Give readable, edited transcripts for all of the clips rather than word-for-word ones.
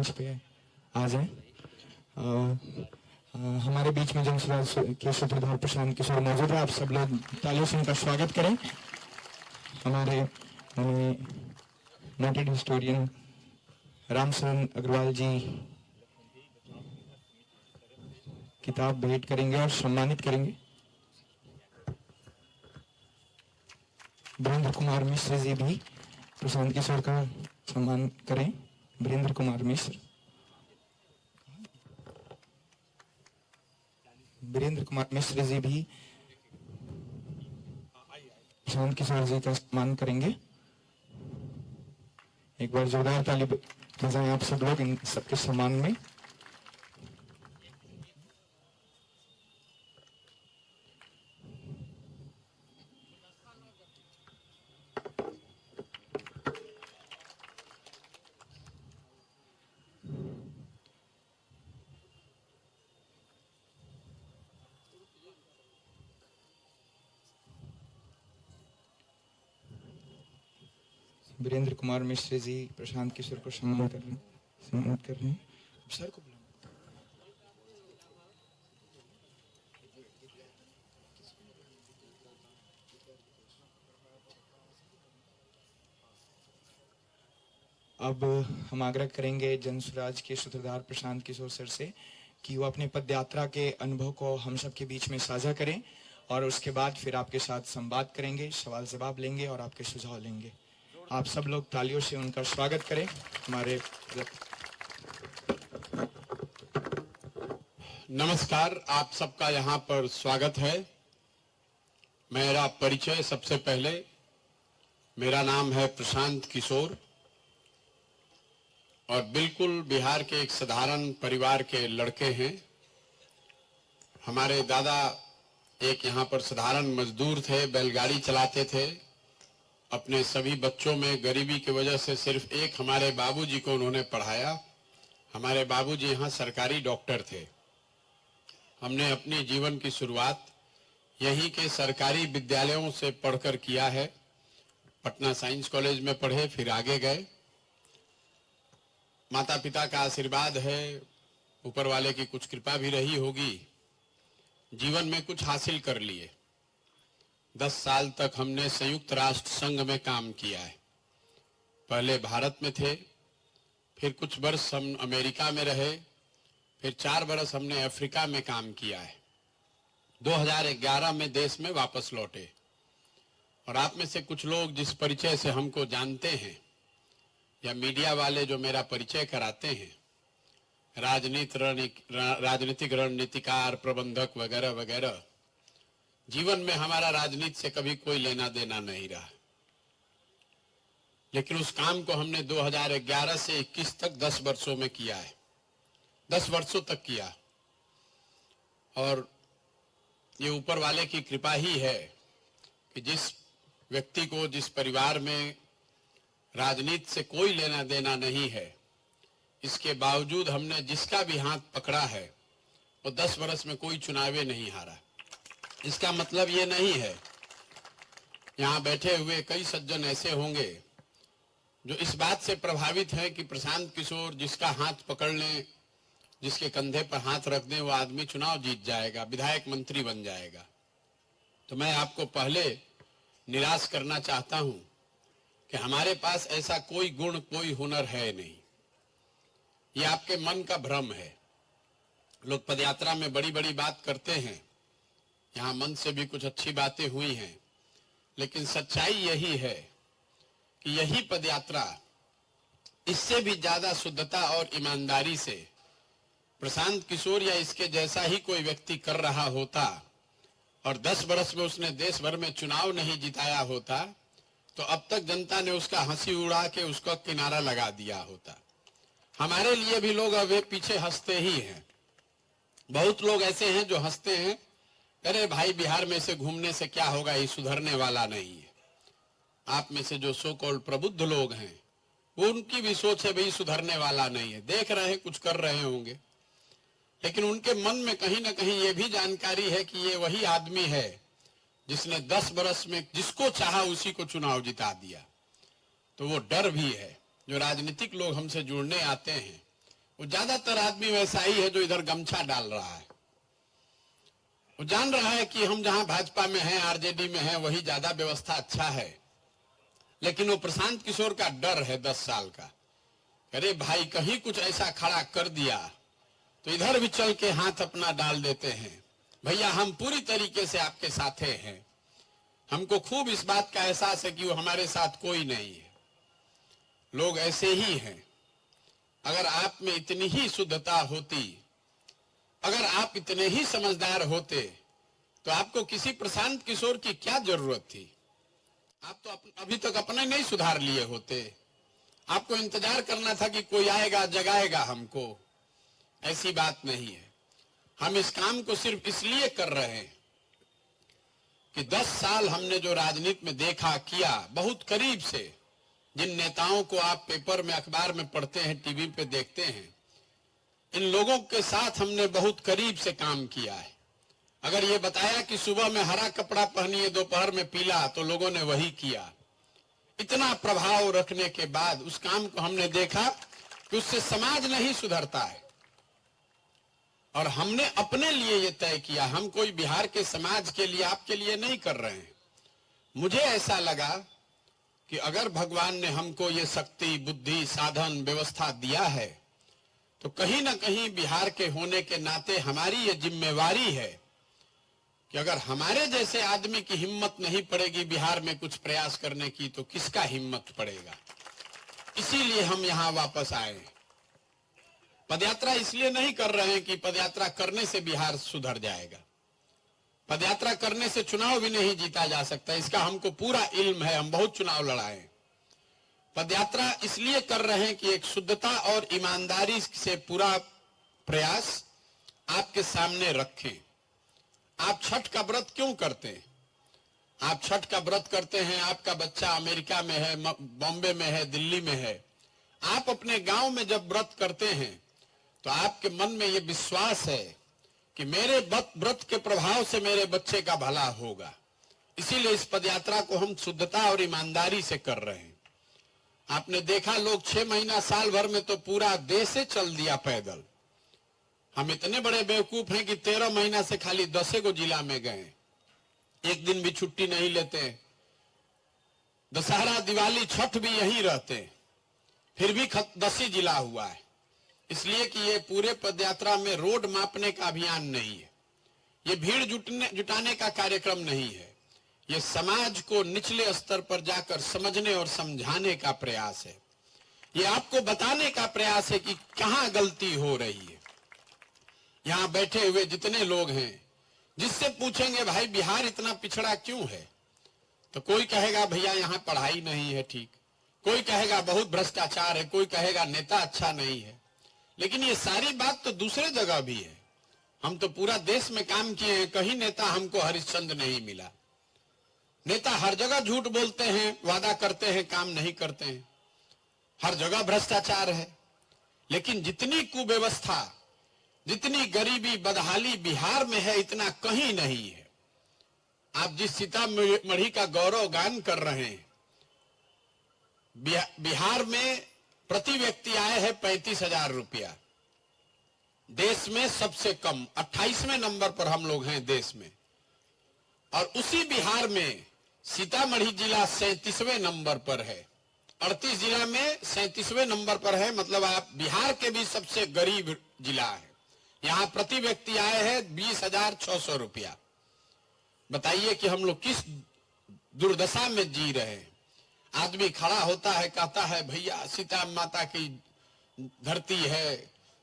मंच पे आ जाए। हमारे बीच में जनसुराज के सूत्रधार प्रशांत किशोर मौजूद है। आप सब लोग तालियों से उनका स्वागत करें। हमारे नोटेड हिस्टोरियन रामशरण अग्रवाल जी किताब भेंट करेंगे और सम्मानित करेंगे। वीरेंद्र कुमार मिश्र जी भी प्रशांत किशोर का सम्मान करें। वीरेंद्र कुमार मिश्र, वीरेंद्र कुमार मिश्र जी भी प्रशांत किशोर जी का सम्मान करेंगे। एक बार जोरदार ताली बजाएं आप सब लोग इन सबके सम्मान में। वीरेंद्र कुमार मिश्र जी प्रशांत किशोर को सम्मानित कर रहे हैं। सर को अब हम आग्रह करेंगे जनसुराज के सूत्रधार प्रशांत किशोर सर से कि वो अपनी पदयात्रा के अनुभव को हम सब के बीच में साझा करें और उसके बाद फिर आपके साथ संवाद करेंगे, सवाल जवाब लेंगे और आपके सुझाव लेंगे। आप सब लोग तालियों से उनका स्वागत करें। हमारे नमस्कार, आप सबका यहाँ पर स्वागत है। मेरा परिचय सबसे पहले, मेरा नाम है प्रशांत किशोर और बिल्कुल बिहार के एक साधारण परिवार के लड़के हैं। हमारे दादा एक यहाँ पर साधारण मजदूर थे, बैलगाड़ी चलाते थे। अपने सभी बच्चों में गरीबी की वजह से सिर्फ एक हमारे बाबूजी को उन्होंने पढ़ाया। हमारे बाबूजी यहाँ सरकारी डॉक्टर थे। हमने अपनी जीवन की शुरुआत यहीं के सरकारी विद्यालयों से पढ़कर किया है। पटना साइंस कॉलेज में पढ़े, फिर आगे गए। माता पिता का आशीर्वाद है, ऊपर वाले की कुछ कृपा भी रही होगी। जीवन में कुछ हासिल कर लिए। 10 साल तक हमने संयुक्त राष्ट्र संघ में काम किया है। पहले भारत में थे, फिर कुछ वर्ष हम अमेरिका में रहे, फिर 4 वर्ष हमने अफ्रीका में काम किया है। 2011 में देश में वापस लौटे। और आप में से कुछ लोग जिस परिचय से हमको जानते हैं या मीडिया वाले जो मेरा परिचय कराते हैं, राजनीतिक रणनीतिकार, प्रबंधक वगैरह वगैरह, जीवन में हमारा राजनीति से कभी कोई लेना देना नहीं रहा। लेकिन उस काम को हमने 2011 से 21 तक 10 वर्षों में किया है। 10 वर्षों तक किया। और ये ऊपर वाले की कृपा ही है कि जिस व्यक्ति को, जिस परिवार में राजनीति से कोई लेना देना नहीं है, इसके बावजूद हमने जिसका भी हाथ पकड़ा है वो 10 वर्ष में कोई चुनावे नहीं हारा। इसका मतलब ये नहीं है, यहाँ बैठे हुए कई सज्जन ऐसे होंगे जो इस बात से प्रभावित हैं कि प्रशांत किशोर जिसका हाथ पकड़ लें, जिसके कंधे पर हाथ रख दें, वो आदमी चुनाव जीत जाएगा, विधायक मंत्री बन जाएगा। तो मैं आपको पहले निराश करना चाहता हूं कि हमारे पास ऐसा कोई गुण, कोई हुनर है नहीं। ये आपके मन का भ्रम है। लोग पदयात्रा में बड़ी बड़ी बात करते हैं, यहाँ मन से भी कुछ अच्छी बातें हुई हैं, लेकिन सच्चाई यही है कि यही पदयात्रा इससे भी ज्यादा शुद्धता और ईमानदारी से प्रशांत किशोर या इसके जैसा ही कोई व्यक्ति कर रहा होता और 10 वर्ष में उसने देश भर में चुनाव नहीं जिताया होता, तो अब तक जनता ने उसका हंसी उड़ा के उसका किनारा लगा दिया होता। हमारे लिए भी लोग अभी पीछे हंसते ही हैं। बहुत लोग ऐसे हैं जो हंसते हैं, अरे भाई बिहार में से घूमने से क्या होगा, ये सुधरने वाला नहीं है। आप में से जो सो कॉल्ड प्रबुद्ध लोग हैं, वो उनकी भी सोच है भाई सुधरने वाला नहीं है। देख रहे हैं, कुछ कर रहे होंगे, लेकिन उनके मन में कहीं ना कहीं ये भी जानकारी है कि ये वही आदमी है जिसने 10 वर्ष में जिसको चाहा उसी को चुनाव जिता दिया। तो वो डर भी है। जो राजनीतिक लोग हमसे जुड़ने आते हैं, वो ज्यादातर आदमी वैसा ही है जो इधर गमछा डाल रहा है। वो जान रहा है कि हम जहां भाजपा में हैं, आरजेडी में हैं, वही ज्यादा व्यवस्था अच्छा है, लेकिन वो प्रशांत किशोर का डर है 10 साल का। अरे भाई कहीं कुछ ऐसा खड़ा कर दिया तो इधर भी चल के हाथ अपना डाल देते हैं। भैया हम पूरी तरीके से आपके साथ हैं। हमको खूब इस बात का एहसास है कि वो हमारे साथ कोई नहीं है। लोग ऐसे ही हैं। अगर आप में इतनी ही शुद्धता होती, अगर आप इतने ही समझदार होते, तो आपको किसी प्रशांत किशोर की क्या जरूरत थी? आप तो अभी तक अपने नहीं सुधार लिए होते। आपको इंतजार करना था कि कोई आएगा जगाएगा हमको। ऐसी बात नहीं है। हम इस काम को सिर्फ इसलिए कर रहे हैं कि 10 साल हमने जो राजनीति में देखा किया, बहुत करीब से जिन नेताओं को आप पेपर में, अखबार में पढ़ते हैं, टीवी पे देखते हैं, इन लोगों के साथ हमने बहुत करीब से काम किया है। अगर ये बताया कि सुबह में हरा कपड़ा पहनिए, दोपहर में पीला, तो लोगों ने वही किया। इतना प्रभाव रखने के बाद उस काम को हमने देखा कि उससे समाज नहीं सुधरता है, और हमने अपने लिए ये तय किया। हम कोई बिहार के समाज के लिए, आपके लिए नहीं कर रहे हैं। मुझे ऐसा लगा कि अगर भगवान ने हमको ये शक्ति, बुद्धि, साधन, व्यवस्था दिया है, तो कहीं ना कहीं बिहार के होने के नाते हमारी ये जिम्मेवारी है कि अगर हमारे जैसे आदमी की हिम्मत नहीं पड़ेगी बिहार में कुछ प्रयास करने की, तो किसका हिम्मत पड़ेगा? इसीलिए हम यहां वापस आए। पदयात्रा इसलिए नहीं कर रहे हैं कि पदयात्रा करने से बिहार सुधर जाएगा। पदयात्रा करने से चुनाव भी नहीं जीता जा सकता, इसका हमको पूरा इल्म है। हम बहुत चुनाव लड़ाए। पदयात्रा इसलिए कर रहे हैं कि एक शुद्धता और ईमानदारी से पूरा प्रयास आपके सामने रखें। आप छठ का व्रत क्यों करते हैं? आप छठ का व्रत करते हैं, आपका बच्चा अमेरिका में है, बॉम्बे में है, दिल्ली में है। आप अपने गांव में जब व्रत करते हैं तो आपके मन में यह विश्वास है कि मेरे व्रत के प्रभाव से मेरे बच्चे का भला होगा। इसीलिए इस पदयात्रा को हम शुद्धता और ईमानदारी से कर रहे हैं। आपने देखा लोग 6 महीना, साल भर में तो पूरा देश से चल दिया पैदल। हम इतने बड़े बेवकूफ हैं कि 13 महीना से खाली 10 को जिला में गए, एक दिन भी छुट्टी नहीं लेते। दशहरा, दिवाली, छठ भी यहीं रहते, फिर भी 10 ही जिला हुआ है। इसलिए कि ये पूरे पदयात्रा में रोड मापने का अभियान नहीं है, ये भीड़ जुटाने का कार्यक्रम नहीं है। ये समाज को निचले स्तर पर जाकर समझने और समझाने का प्रयास है। ये आपको बताने का प्रयास है कि कहां गलती हो रही है। यहां बैठे हुए जितने लोग हैं, जिससे पूछेंगे भाई बिहार इतना पिछड़ा क्यों है, तो कोई कहेगा भैया यहां पढ़ाई नहीं है ठीक, कोई कहेगा बहुत भ्रष्टाचार है, कोई कहेगा नेता अच्छा नहीं है। लेकिन ये सारी बात तो दूसरे जगह भी है। हम तो पूरा देश में काम किए हैं, कहीं नेता हमको हरिश्चंद्र नहीं मिला। नेता हर जगह झूठ बोलते हैं, वादा करते हैं, काम नहीं करते हैं। हर जगह भ्रष्टाचार है। लेकिन जितनी कुव्यवस्था, जितनी गरीबी, बदहाली बिहार में है, इतना कहीं नहीं है। आप जिस सीतामढ़ी का गौरव गान कर रहे हैं, बिहार में प्रति व्यक्ति आय है 35,000 रुपया। देश में सबसे कम 28वें नंबर पर हम लोग हैं देश में। और उसी बिहार में सीतामढ़ी जिला 37वें नंबर पर है। 38 जिला में 37वें नंबर पर है, मतलब आप बिहार के भी सबसे गरीब जिला है। यहां प्रति व्यक्ति आय है 20,600 रुपया। बताइए कि हम लोग किस दुर्दशा में जी रहे हैं। आदमी खड़ा होता है, कहता है भैया सीता माता की धरती है।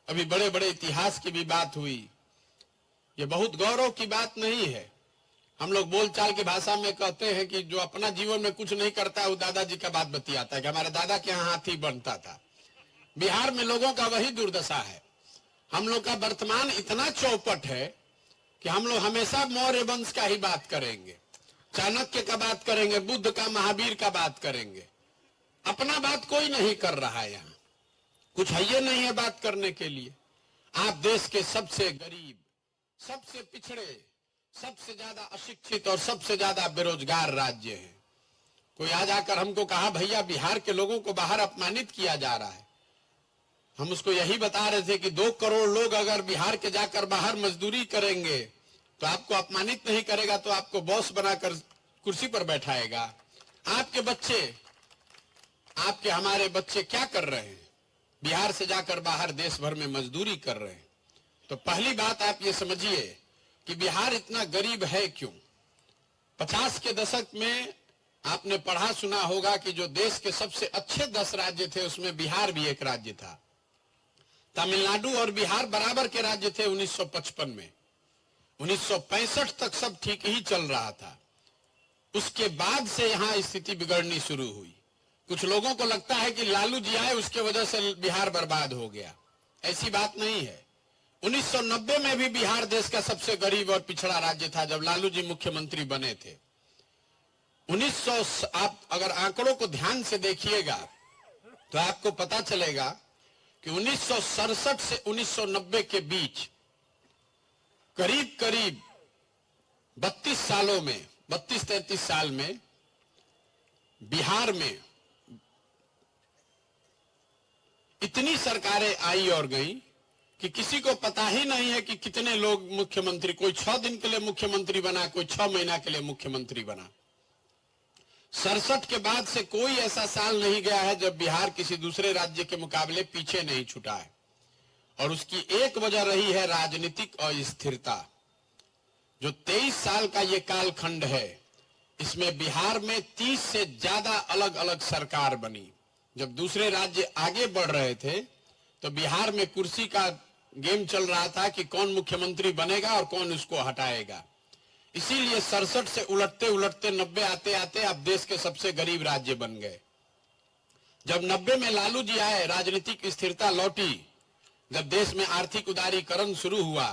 अभी बड़े बड़े इतिहास की भी बात हुई। ये बहुत गौरव की बात नहीं है। हम लोग बोलचाल की भाषा में कहते हैं कि जो अपना जीवन में कुछ नहीं करता है वो दादाजी का बात बतियाता है कि हमारे दादा के यहाँ हाथी बनता था। बिहार में लोगों का वही दुर्दशा है। हम लोग का वर्तमान इतना चौपट है कि हम लोग हमेशा मौर्य वंश का ही बात करेंगे, चाणक्य का बात करेंगे, बुद्ध का, महावीर का बात करेंगे। अपना बात कोई नहीं कर रहा है। यहाँ कुछ है ये नहीं है बात करने के लिए। आप देश के सबसे गरीब, सबसे पिछड़े, सबसे ज्यादा अशिक्षित और सबसे ज्यादा बेरोजगार राज्य है। कोई आज आकर हमको कहा भैया बिहार के लोगों को बाहर अपमानित किया जा रहा है। हम उसको यही बता रहे थे कि 2 करोड़ लोग अगर बिहार के जाकर बाहर मजदूरी करेंगे तो आपको अपमानित नहीं करेगा, तो आपको बॉस बनाकर कुर्सी पर बैठाएगा। आपके बच्चे, आपके हमारे बच्चे क्या कर रहे हैं? बिहार से जाकर बाहर देश भर में मजदूरी कर रहे हैं। तो पहली बात आप ये समझिए कि बिहार इतना गरीब है क्यों। 50 के दशक में आपने पढ़ा सुना होगा कि जो देश के सबसे अच्छे 10 राज्य थे उसमें बिहार भी एक राज्य था। तमिलनाडु और बिहार बराबर के राज्य थे 1955 में। 1965 तक सब ठीक ही चल रहा था। उसके बाद से यहां स्थिति बिगड़नी शुरू हुई। कुछ लोगों को लगता है कि लालू जी आए उसके वजह से बिहार बर्बाद हो गया। ऐसी बात नहीं है। 1990 में भी बिहार देश का सबसे गरीब और पिछड़ा राज्य था जब लालू जी मुख्यमंत्री बने थे। 1900, आप अगर आंकड़ों को ध्यान से देखिएगा तो आपको पता चलेगा कि 1967 से 1990 के बीच करीब करीब 32 सालों में, 32-33 साल में बिहार में इतनी सरकारें आई और गई कि किसी को पता ही नहीं है कि कितने लोग मुख्यमंत्री, कोई 6 दिन के लिए मुख्यमंत्री बना, कोई 6 महीना के लिए मुख्यमंत्री बना। 67 के बाद से कोई ऐसा साल नहीं गया है जब बिहार किसी दूसरे राज्य के मुकाबले पीछे नहीं छूटा है। और उसकी एक वजह रही है राजनीतिक अस्थिरता। जो 23 साल का ये कालखंड है, इसमें बिहार में 30 से ज्यादा अलग अलग सरकार बनी। जब दूसरे राज्य आगे बढ़ रहे थे तो बिहार में कुर्सी का गेम चल रहा था कि कौन मुख्यमंत्री बनेगा और कौन उसको हटाएगा। इसीलिए 67 से उलटते उलटते 90 आते आते अब देश के सबसे गरीब राज्य बन गए। जब 90 में लालू जी आए, राजनीतिक स्थिरता लौटी, जब देश में आर्थिक उदारीकरण शुरू हुआ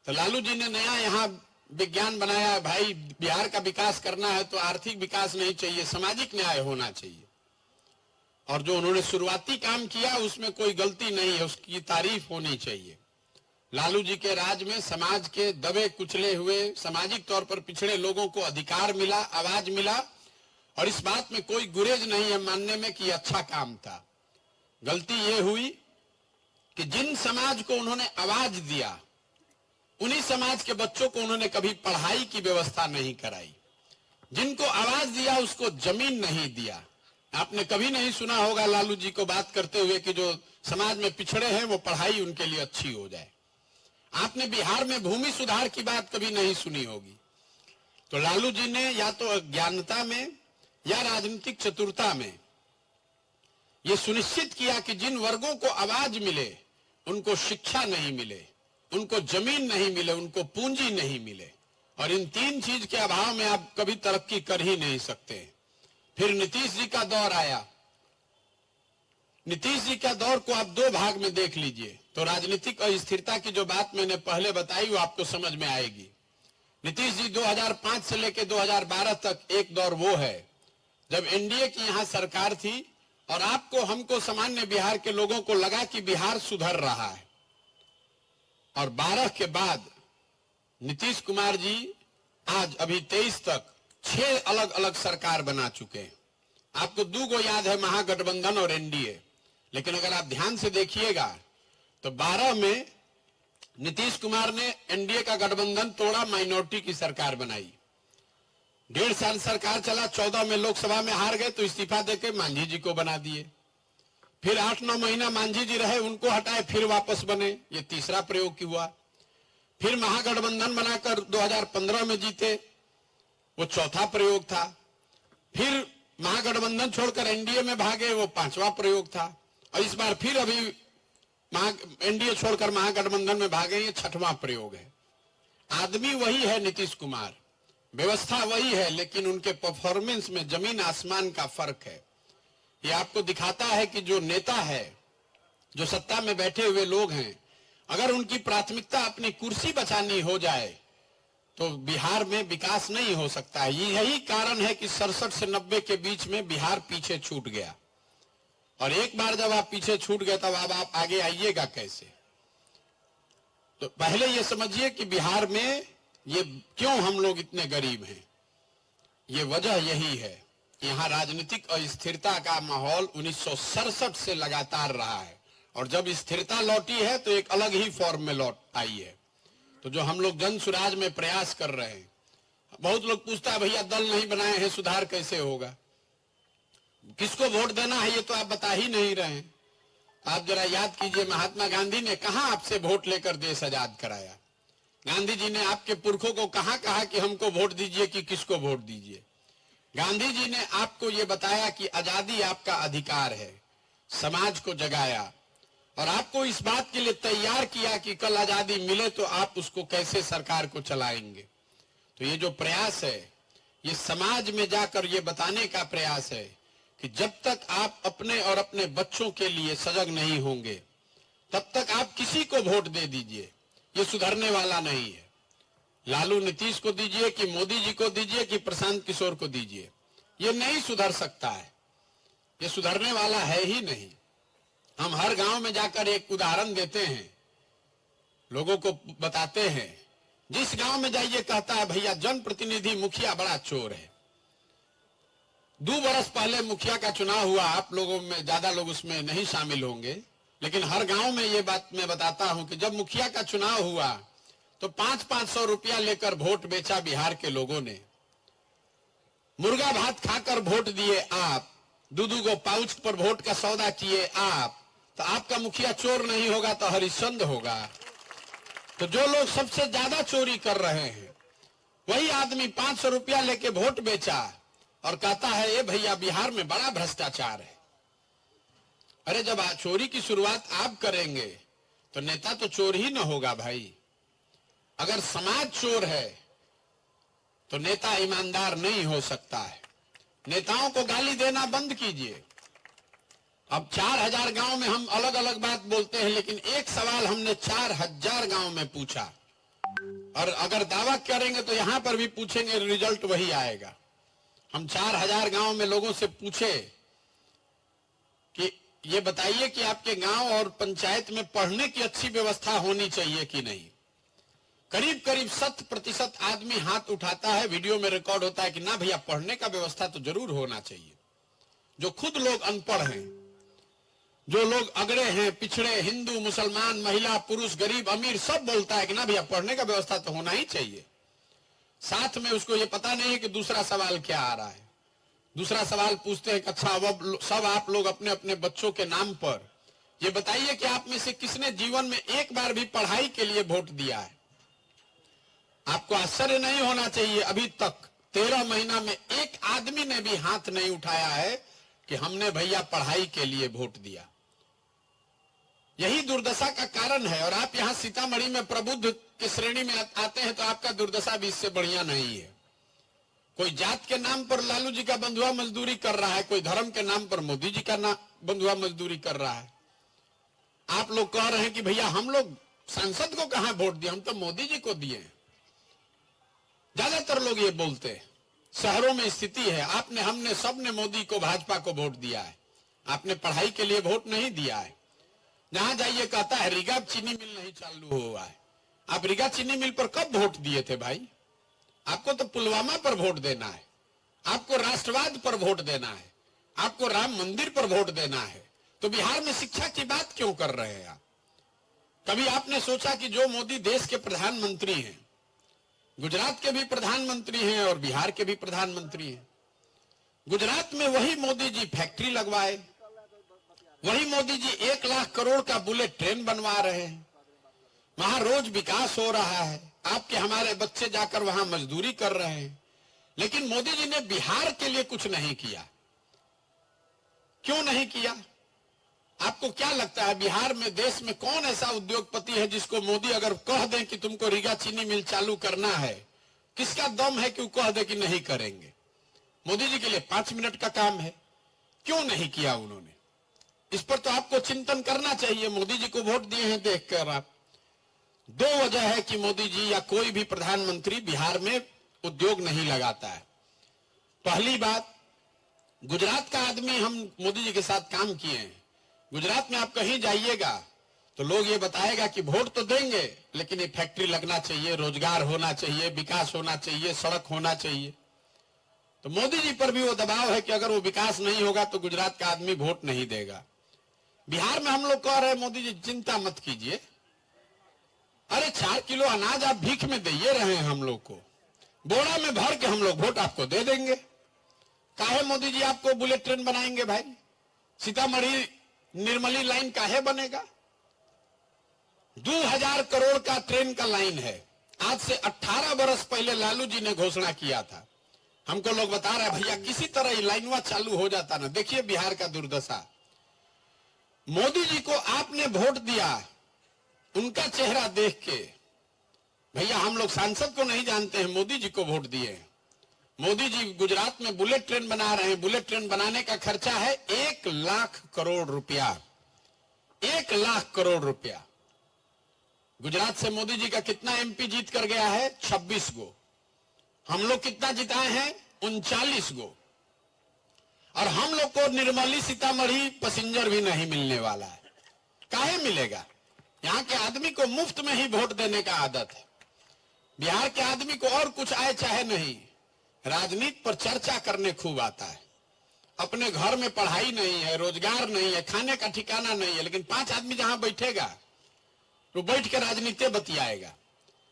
तो लालू जी ने नया यहां विज्ञान बनाया। भाई, बिहार का विकास करना है तो आर्थिक विकास नहीं चाहिए, सामाजिक न्याय होना चाहिए। और जो उन्होंने शुरुआती काम किया उसमें कोई गलती नहीं है, उसकी तारीफ होनी चाहिए। लालू जी के राज में समाज के दबे कुचले हुए, सामाजिक तौर पर पिछड़े लोगों को अधिकार मिला, आवाज मिला। और इस बात में कोई गुरेज नहीं है मानने में कि अच्छा काम था। गलती यह हुई कि जिन समाज को उन्होंने आवाज दिया उन्हीं समाज के बच्चों को उन्होंने कभी पढ़ाई की व्यवस्था नहीं कराई। जिनको आवाज दिया उसको जमीन नहीं दिया। आपने कभी नहीं सुना होगा लालू जी को बात करते हुए कि जो समाज में पिछड़े हैं वो पढ़ाई उनके लिए अच्छी हो जाए। आपने बिहार में भूमि सुधार की बात कभी नहीं सुनी होगी। तो लालू जी ने या तो अज्ञानता में या राजनीतिक चतुरता में यह सुनिश्चित किया कि जिन वर्गों को आवाज मिले उनको शिक्षा नहीं मिले, उनको जमीन नहीं मिले, उनको पूंजी नहीं मिले। और इन 3 चीज के अभाव में आप कभी तरक्की कर ही नहीं सकते। फिर नीतीश जी का दौर आया। नीतीश जी का दौर को आप 2 भाग में देख लीजिए तो राजनीतिक अस्थिरता की जो बात मैंने पहले बताई वो आपको समझ में आएगी। नीतीश जी 2005 से लेकर 2012 तक एक दौर वो है जब एनडीए की यहां सरकार थी और आपको, हमको, सामान्य बिहार के लोगों को लगा कि बिहार सुधर रहा है। और 12 के बाद नीतीश कुमार जी आज अभी 23 तक 6 अलग अलग सरकार बना चुके हैं। आपको 2 गो याद है, महागठबंधन और एनडीए। लेकिन अगर आप ध्यान से देखिएगा तो 12 में नीतीश कुमार ने एनडीए का गठबंधन तोड़ा, माइनॉरिटी की सरकार बनाई। 1.5 साल सरकार चला, 14 में लोकसभा में हार गए तो इस्तीफा देके मांझी जी को बना दिए। फिर 8-9 महीना मांझी जी रहे, उनको हटाए, फिर वापस बने। ये तीसरा प्रयोग की हुआ। फिर महागठबंधन बनाकर 2015 में जीते, वो चौथा प्रयोग था। फिर महागठबंधन छोड़कर एनडीए में भागे, वो 5वां प्रयोग था। और इस बार फिर अभी एनडीए छोड़कर महागठबंधन में भागे, ये 6वां प्रयोग है। आदमी वही है नीतीश कुमार, व्यवस्था वही है, लेकिन उनके परफॉर्मेंस में जमीन आसमान का फर्क है। ये आपको दिखाता है कि जो नेता है, जो सत्ता में बैठे हुए लोग हैं, अगर उनकी प्राथमिकता अपनी कुर्सी बचानी हो जाए तो बिहार में विकास नहीं हो सकता है। यही कारण है कि 67 से 90 के बीच में बिहार पीछे छूट गया। और एक बार जब आप पीछे छूट गए तब अब आप आगे आइएगा कैसे? तो पहले ये समझिए कि बिहार में ये क्यों हम लोग इतने गरीब हैं। ये वजह यही है, यहाँ राजनीतिक अस्थिरता का माहौल 1967 से लगातार रहा है और जब स्थिरता लौटी है तो एक अलग ही फॉर्म में लौट आई है। तो जो हम लोग जन सुराज में प्रयास कर रहे हैं, बहुत लोग पूछता है भैया दल नहीं बनाए हैं, सुधार कैसे होगा, किसको वोट देना है ये तो आप बता ही नहीं रहे हैं। आप जरा याद कीजिए, महात्मा गांधी ने कहां आपसे वोट लेकर देश आजाद कराया? गांधी जी ने आपके पुरखों को कहां कहा कि हमको वोट दीजिए कि किसको वोट दीजिए? गांधी जी ने आपको ये बताया कि आजादी आपका अधिकार है, समाज को जगाया और आपको इस बात के लिए तैयार किया कि कल आजादी मिले तो आप उसको कैसे सरकार को चलाएंगे। तो ये जो प्रयास है, ये समाज में जाकर ये बताने का प्रयास है कि जब तक आप अपने और अपने बच्चों के लिए सजग नहीं होंगे तब तक आप किसी को वोट दे दीजिए, ये सुधरने वाला नहीं है। लालू नीतीश को दीजिए कि मोदी जी को दीजिए कि प्रशांत किशोर को दीजिए, ये नहीं सुधर सकता है, ये सुधरने वाला है ही नहीं। हम हर गांव में जाकर एक उदाहरण देते हैं, लोगों को बताते हैं, जिस गांव में जाइए कहता है भैया जनप्रतिनिधि मुखिया बड़ा चोर है। 2 बरस पहले मुखिया का चुनाव हुआ, आप लोगों में ज्यादा लोग उसमें नहीं शामिल होंगे, लेकिन हर गांव में ये बात मैं बताता हूं कि जब मुखिया का चुनाव हुआ तो 500-500 रुपया लेकर वोट बेचा बिहार के लोगों ने। मुर्गा भात खाकर वोट दिए आप, 2-2 गो पाउच पर वोट का सौदा किए आप, तो आपका मुखिया चोर नहीं होगा तो हरिश्चंद्र होगा। तो जो लोग सबसे ज्यादा चोरी कर रहे हैं वही आदमी 500 रुपया लेके वोट बेचा और कहता है ए भैया बिहार में बड़ा भ्रष्टाचार है। अरे जब चोरी की शुरुआत आप करेंगे तो नेता तो चोर ही न होगा भाई। अगर समाज चोर है तो नेता ईमानदार नहीं हो सकता है। नेताओं को गाली देना बंद कीजिए। अब 4000 गांव में हम अलग अलग बात बोलते हैं, लेकिन एक सवाल हमने 4000 गांव में पूछा और अगर दावा करेंगे तो यहां पर भी पूछेंगे, रिजल्ट वही आएगा। हम 4000 गांव में लोगों से पूछे कि ये बताइए कि आपके गांव और पंचायत में पढ़ने की अच्छी व्यवस्था होनी चाहिए कि नहीं। करीब करीब 100% आदमी हाथ उठाता है, वीडियो में रिकॉर्ड होता है कि ना भैया पढ़ने का व्यवस्था तो जरूर होना चाहिए। जो खुद लोग अनपढ़ हैं, जो लोग अगड़े हैं, पिछड़े, हिंदू, मुसलमान, महिला, पुरुष, गरीब, अमीर, सब बोलता है कि ना भैया पढ़ने का व्यवस्था तो होना ही चाहिए। साथ में उसको ये पता नहीं है कि दूसरा सवाल क्या आ रहा है। दूसरा सवाल पूछते हैं कि अच्छा अब सब आप लोग अपने अपने बच्चों के नाम पर ये बताइए कि आप में से किसने जीवन में एक बार भी पढ़ाई के लिए वोट दिया है। आपको आश्चर्य नहीं होना चाहिए, अभी तक 13 महीना में एक आदमी ने भी हाथ नहीं उठाया है कि हमने भैया पढ़ाई के लिए वोट दिया। यही दुर्दशा का कारण है। और आप यहां सीतामढ़ी में प्रबुद्ध की श्रेणी में आते हैं तो आपका दुर्दशा भी इससे बढ़िया नहीं है। कोई जात के नाम पर लालू जी का बंधुआ मजदूरी कर रहा है, कोई धर्म के नाम पर मोदी जी का बंधुआ मजदूरी कर रहा है। आप लोग कह रहे हैं कि भैया हम लोग सांसद को कहां वोट दिए, हम तो मोदी जी को दिए। ज्यादातर लोग ये बोलते हैं। शहरों में स्थिति है, आपने हमने सबने मोदी को, भाजपा को वोट दिया है, आपने पढ़ाई के लिए वोट नहीं दिया है। जहां जाइए कहता है रीगा चीनी मिल नहीं चालू हुआ है। आप रीगा चीनी मिल पर कब वोट दिए थे भाई? आपको तो पुलवामा पर वोट देना है, आपको राष्ट्रवाद पर वोट देना है, आपको राम मंदिर पर वोट देना है। तो बिहार में शिक्षा की बात क्यों कर रहे हैं आप? कभी आपने सोचा कि जो मोदी देश के प्रधानमंत्री हैं, गुजरात के भी प्रधानमंत्री हैं और बिहार के भी प्रधानमंत्री हैं, गुजरात में वही मोदी जी फैक्ट्री लगवाए, वही मोदी जी 1 लाख करोड़ का बुलेट ट्रेन बनवा रहे हैं, वहां रोज विकास हो रहा है। आपके हमारे बच्चे जाकर वहां मजदूरी कर रहे हैं, लेकिन मोदी जी ने बिहार के लिए कुछ नहीं किया। क्यों नहीं किया? आपको क्या लगता है बिहार में, देश में कौन ऐसा उद्योगपति है जिसको मोदी अगर कह दें कि तुमको रीगा चीनी मिल चालू करना है, किसका दम है कि वो कह दे कि नहीं करेंगे? मोदी जी के लिए 5 मिनट का काम है। क्यों नहीं किया उन्होंने? इस पर तो आपको चिंतन करना चाहिए। मोदी जी को वोट दिए हैं देखकर आप। 2 वजह है कि मोदी जी या कोई भी प्रधानमंत्री बिहार में उद्योग नहीं लगाता है। पहली बात, गुजरात का आदमी हम मोदी जी के साथ काम किए हैं। गुजरात में आप कहीं जाइएगा तो लोग ये बताएगा कि वोट तो देंगे लेकिन ये फैक्ट्री लगना चाहिए, रोजगार होना चाहिए, विकास होना चाहिए, सड़क होना चाहिए। तो मोदी जी पर भी वो दबाव है कि अगर वो विकास नहीं होगा तो गुजरात का आदमी वोट नहीं देगा। बिहार में हम लोग कह रहे हैं मोदी जी चिंता मत कीजिए, अरे 4 किलो अनाज आप भीख में दे रहे हैं हम लोग को, बोरा में भर के हम लोग वोट आपको दे देंगे। काहे मोदी जी आपको बुलेट ट्रेन बनाएंगे भाई? सीतामढ़ी निर्मली लाइन काहे बनेगा? 2000 करोड़ का ट्रेन का लाइन है। आज से 18 बरस पहले लालू जी ने घोषणा किया था। हमको लोग बता रहे हैं भैया किसी तरह ये लाइनवा चालू हो जाता ना। देखिए बिहार का दुर्दशा। मोदी जी को आपने वोट दिया उनका चेहरा देख के। भैया हम लोग सांसद को नहीं जानते हैं, मोदी जी को वोट दिए। मोदी जी गुजरात में बुलेट ट्रेन बना रहे हैं। बुलेट ट्रेन बनाने का खर्चा है 1 लाख करोड़ रुपया। 1 लाख करोड़ रुपया। गुजरात से मोदी जी का कितना एमपी जीत कर गया है? 26 गो। हम लोग कितना जिताए हैं? 39 गो। और हम लोग को निर्मली सीतामढ़ी पैसेंजर भी नहीं मिलने वाला है। काहे मिलेगा? यहाँ के आदमी को मुफ्त में ही वोट देने का आदत है। बिहार के आदमी को और कुछ आए चाहे नहीं, राजनीति पर चर्चा करने खूब आता है। अपने घर में पढ़ाई नहीं है, रोजगार नहीं है, खाने का ठिकाना नहीं है, लेकिन 5 आदमी जहां बैठेगा तो बैठ के राजनीति बतियाएगा।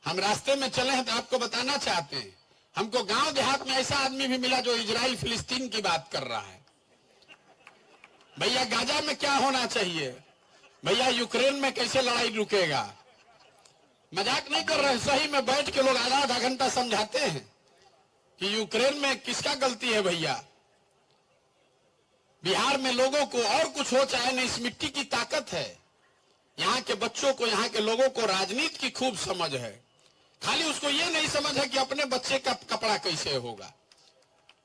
हम रास्ते में चले हैं तो आपको बताना चाहते हैं, हमको गांव देहात में ऐसा आदमी भी मिला जो इजराइल फिलिस्तीन की बात कर रहा है। भैया गाजा में क्या होना चाहिए? भैया यूक्रेन में कैसे लड़ाई रुकेगा? मजाक नहीं कर रहे, सही में बैठ के लोग आधा घंटा समझाते हैं कि यूक्रेन में किसका गलती है। भैया बिहार में लोगों को और कुछ हो चाहे नहीं, इस मिट्टी की ताकत है। यहाँ के बच्चों को, यहाँ के लोगों को राजनीति की खूब समझ है। खाली उसको ये नहीं समझ है कि अपने बच्चे का कपड़ा कैसे होगा,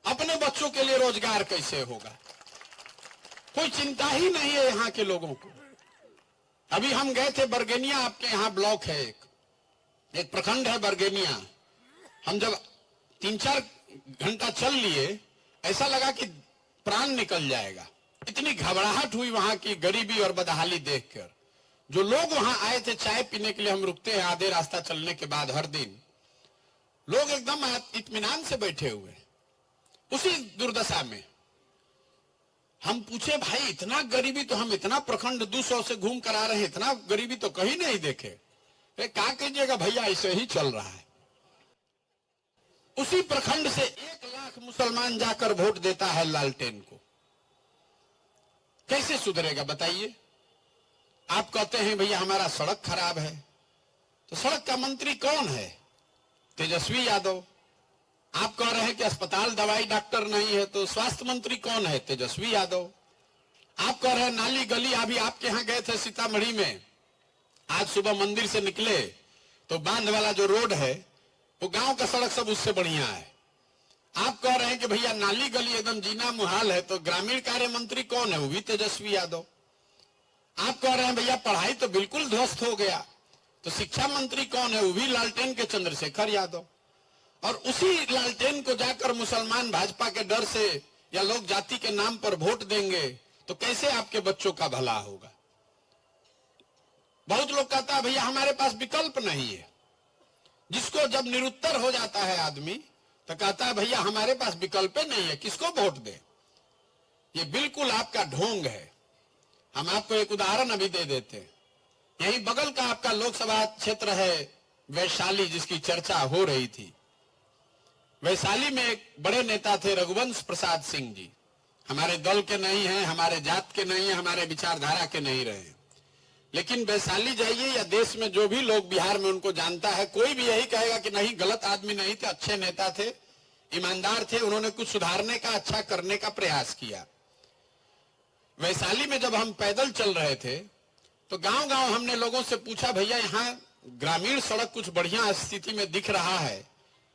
अपने बच्चों के लिए रोजगार कैसे होगा। कोई चिंता ही नहीं है यहाँ के लोगों को। अभी हम गए थे बरगेनिया, आपके यहाँ ब्लॉक है, एक प्रखंड है बरगेनिया। हम जब 3-4 घंटा चल लिए, ऐसा लगा कि प्राण निकल जाएगा। इतनी घबराहट हुई वहां की गरीबी और बदहाली देखकर। जो लोग वहां आए थे चाय पीने के लिए, हम रुकते हैं आधे रास्ता चलने के बाद हर दिन, लोग एकदम इत्मीनान से बैठे हुए। उसी दुर्दशा में हम पूछे भाई इतना गरीबी तो हम इतना प्रखंड 200 से घूम कर आ रहे हैं, इतना गरीबी तो कहीं नहीं देखे। क्या कीजिएगा भैया, ऐसे ही चल रहा है। उसी प्रखंड से 1 लाख मुसलमान जाकर वोट देता है लालटेन को। कैसे सुधरेगा बताइए? आप कहते हैं भैया हमारा सड़क खराब है, तो सड़क का मंत्री कौन है? तेजस्वी यादव। आप कह रहे हैं कि अस्पताल दवाई डॉक्टर नहीं है, तो स्वास्थ्य मंत्री कौन है? तेजस्वी यादव। आप कह रहे हैं नाली गली, अभी आपके यहां गए थे सीतामढ़ी में, आज सुबह मंदिर से निकले तो बांध वाला जो रोड है वो गांव का सड़क सब उससे बढ़िया है। आप कह रहे हैं कि भैया नाली गली एकदम जीना मुहाल है, तो ग्रामीण कार्य मंत्री कौन है? वो भी तेजस्वी यादव। आप कह रहे हैं भैया पढ़ाई तो बिल्कुल ध्वस्त हो गया, तो शिक्षा मंत्री कौन है? वो भी लालटेन के चंद्रशेखर यादव। और उसी लालटेन को जाकर मुसलमान भाजपा के डर से या लोग जाति के नाम पर वोट देंगे, तो कैसे आपके बच्चों का भला होगा? बहुत लोग कहता है भैया हमारे पास विकल्प नहीं है। जिसको जब निरुत्तर हो जाता है आदमी तो कहता है भैया हमारे पास विकल्प नहीं है, किसको वोट दे? ये बिल्कुल आपका ढोंग है। हम आपको एक उदाहरण अभी दे देते हैं। यही बगल का आपका लोकसभा क्षेत्र है वैशाली, जिसकी चर्चा हो रही थी। वैशाली में एक बड़े नेता थे रघुवंश प्रसाद सिंह जी। हमारे दल के नहीं हैं, हमारे जात के नहीं है, हमारे विचारधारा के नहीं रहे। लेकिन वैशाली जाइए या देश में जो भी लोग बिहार में उनको जानता है, कोई भी यही कहेगा कि नहीं गलत आदमी नहीं थे, अच्छे नेता थे, ईमानदार थे, उन्होंने कुछ सुधारने का, अच्छा करने का प्रयास किया। वैशाली में जब हम पैदल चल रहे थे तो गांव गांव हमने लोगों से पूछा भैया यहाँ ग्रामीण सड़क कुछ बढ़िया स्थिति में दिख रहा है,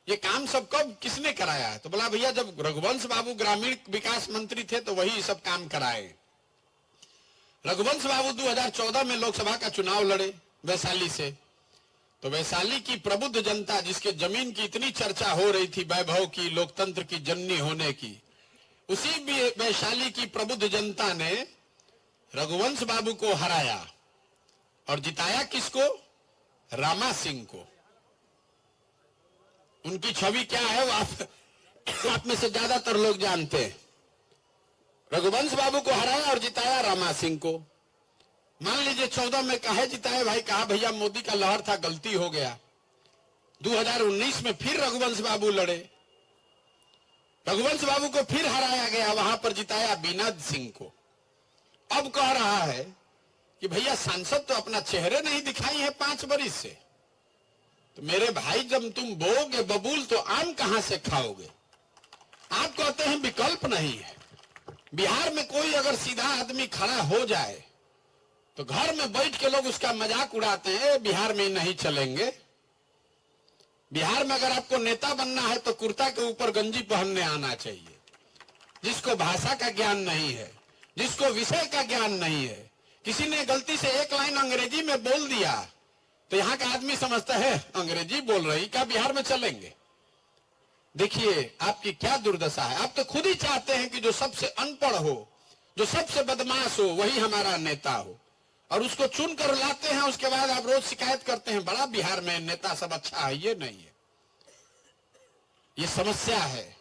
ये काम सब कब किसने कराया है? तो बोला भैया जब रघुवंश बाबू ग्रामीण विकास मंत्री थे तो वही सब काम कराए। रघुवंश बाबू 2014 में लोकसभा का चुनाव लड़े वैशाली से, तो वैशाली की प्रबुद्ध जनता, जिसके जमीन की इतनी चर्चा हो रही थी, वैभव की, लोकतंत्र की जननी होने की, उसी भी वैशाली की प्रबुद्ध जनता ने रघुवंश बाबू को हराया और जिताया किसको? रामा सिंह को। उनकी छवि क्या है वो आप में से ज्यादातर लोग जानते हैं। रघुवंश बाबू को हराया और जिताया रामा सिंह को। मान लीजिए 14 में काहे जिताए भाई, कहा भैया मोदी का लहर था, गलती हो गया। 2019 में फिर रघुवंश बाबू लड़े, रघुवंश बाबू को फिर हराया गया, वहां पर जिताया बीनाद सिंह को। अब कह रहा है कि भैया सांसद तो अपना चेहरे नहीं दिखाई है 5 बरिस से, तो मेरे भाई जब तुम बोओगे बबूल तो आम कहां से खाओगे। आप कहते हैं विकल्प नहीं है। बिहार में कोई अगर सीधा आदमी खड़ा हो जाए तो घर में बैठ के लोग उसका मजाक उड़ाते हैं, बिहार में नहीं चलेंगे। बिहार में अगर आपको नेता बनना है तो कुर्ता के ऊपर गंजी पहनने आना चाहिए। जिसको भाषा का ज्ञान नहीं है, जिसको विषय का ज्ञान नहीं है, किसी ने गलती से एक लाइन अंग्रेजी में बोल दिया तो यहां का आदमी समझता है अंग्रेजी बोल रही, क्या बिहार में चलेंगे। देखिए आपकी क्या दुर्दशा है। आप तो खुद ही चाहते हैं कि जो सबसे अनपढ़ हो, जो सबसे बदमाश हो, वही हमारा नेता हो, और उसको चुन कर लाते हैं। उसके बाद आप रोज शिकायत करते हैं बड़ा बिहार में नेता सब अच्छा है। ये नहीं है, ये समस्या है।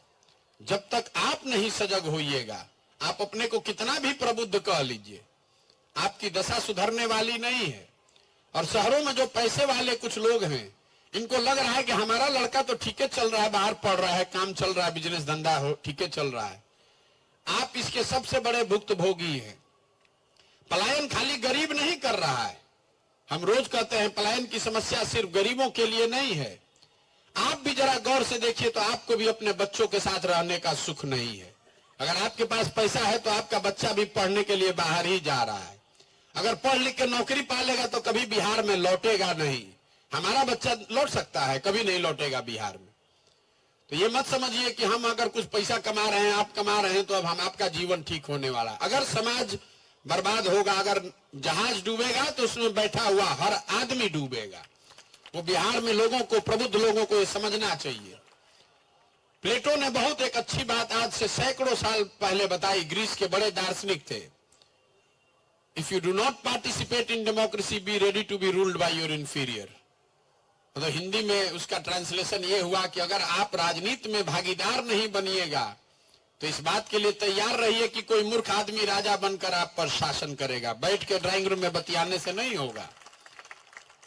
जब तक आप नहीं सजग होइएगा, आप अपने को कितना भी प्रबुद्ध कह लीजिए, आपकी दशा सुधरने वाली नहीं है। और शहरों में जो पैसे वाले कुछ लोग हैं, इनको लग रहा है कि हमारा लड़का तो ठीक है चल रहा है, बाहर पढ़ रहा है, काम चल रहा है, बिजनेस धंधा हो ठीक है चल रहा है। आप इसके सबसे बड़े भुक्तभोगी हैं। पलायन खाली गरीब नहीं कर रहा है। हम रोज कहते हैं पलायन की समस्या सिर्फ गरीबों के लिए नहीं है। आप भी जरा गौर से देखिए तो आपको भी अपने बच्चों के साथ रहने का सुख नहीं है। अगर आपके पास पैसा है तो आपका बच्चा भी पढ़ने के लिए बाहर ही जा रहा है। अगर पढ़ लिख के नौकरी पा लेगा तो कभी बिहार में लौटेगा नहीं। हमारा बच्चा लौट सकता है, कभी नहीं लौटेगा बिहार में। तो ये मत समझिए कि हम अगर कुछ पैसा कमा रहे हैं, आप कमा रहे हैं, तो अब हम आपका जीवन ठीक होने वाला है। अगर समाज बर्बाद होगा, अगर जहाज डूबेगा तो उसमें बैठा हुआ हर आदमी डूबेगा। वो बिहार में लोगों को, प्रबुद्ध लोगों को ये समझना चाहिए। प्लेटो ने बहुत एक अच्छी बात आज से सैकड़ों साल पहले बताई। ग्रीस के बड़े दार्शनिक थे। If you do not participate in democracy, be ready to be ruled by your inferior. मतलब हिंदी में उसका ट्रांसलेशन ये हुआ कि अगर आप राजनीति में भागीदार नहीं बनिएगा तो इस बात के लिए तैयार रहिए कि कोई मूर्ख आदमी राजा बनकर आप पर शासन करेगा। बैठ के ड्राइंग रूम में बतियाने से नहीं होगा,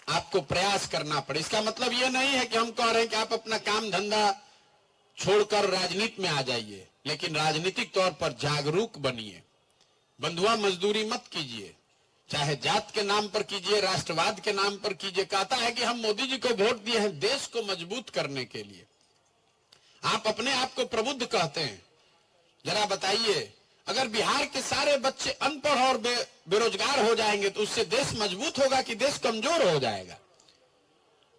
आपको प्रयास करना पड़े। इसका मतलब ये नहीं है कि हम कह रहे हैं कि आप अपना काम धंधा छोड़कर राजनीति में आ जाइए, लेकिन राजनीतिक तौर पर जागरूक बनिए। बंधुआ मजदूरी मत कीजिए, चाहे जात के नाम पर कीजिए, राष्ट्रवाद के नाम पर कीजिए। कहता है कि हम मोदी जी को वोट दिए हैं देश को मजबूत करने के लिए। आप अपने आप को प्रबुद्ध कहते हैं। जरा बताइए, अगर बिहार के सारे बच्चे अनपढ़ और बेरोजगार हो जाएंगे तो उससे देश मजबूत होगा कि देश कमजोर हो जाएगा।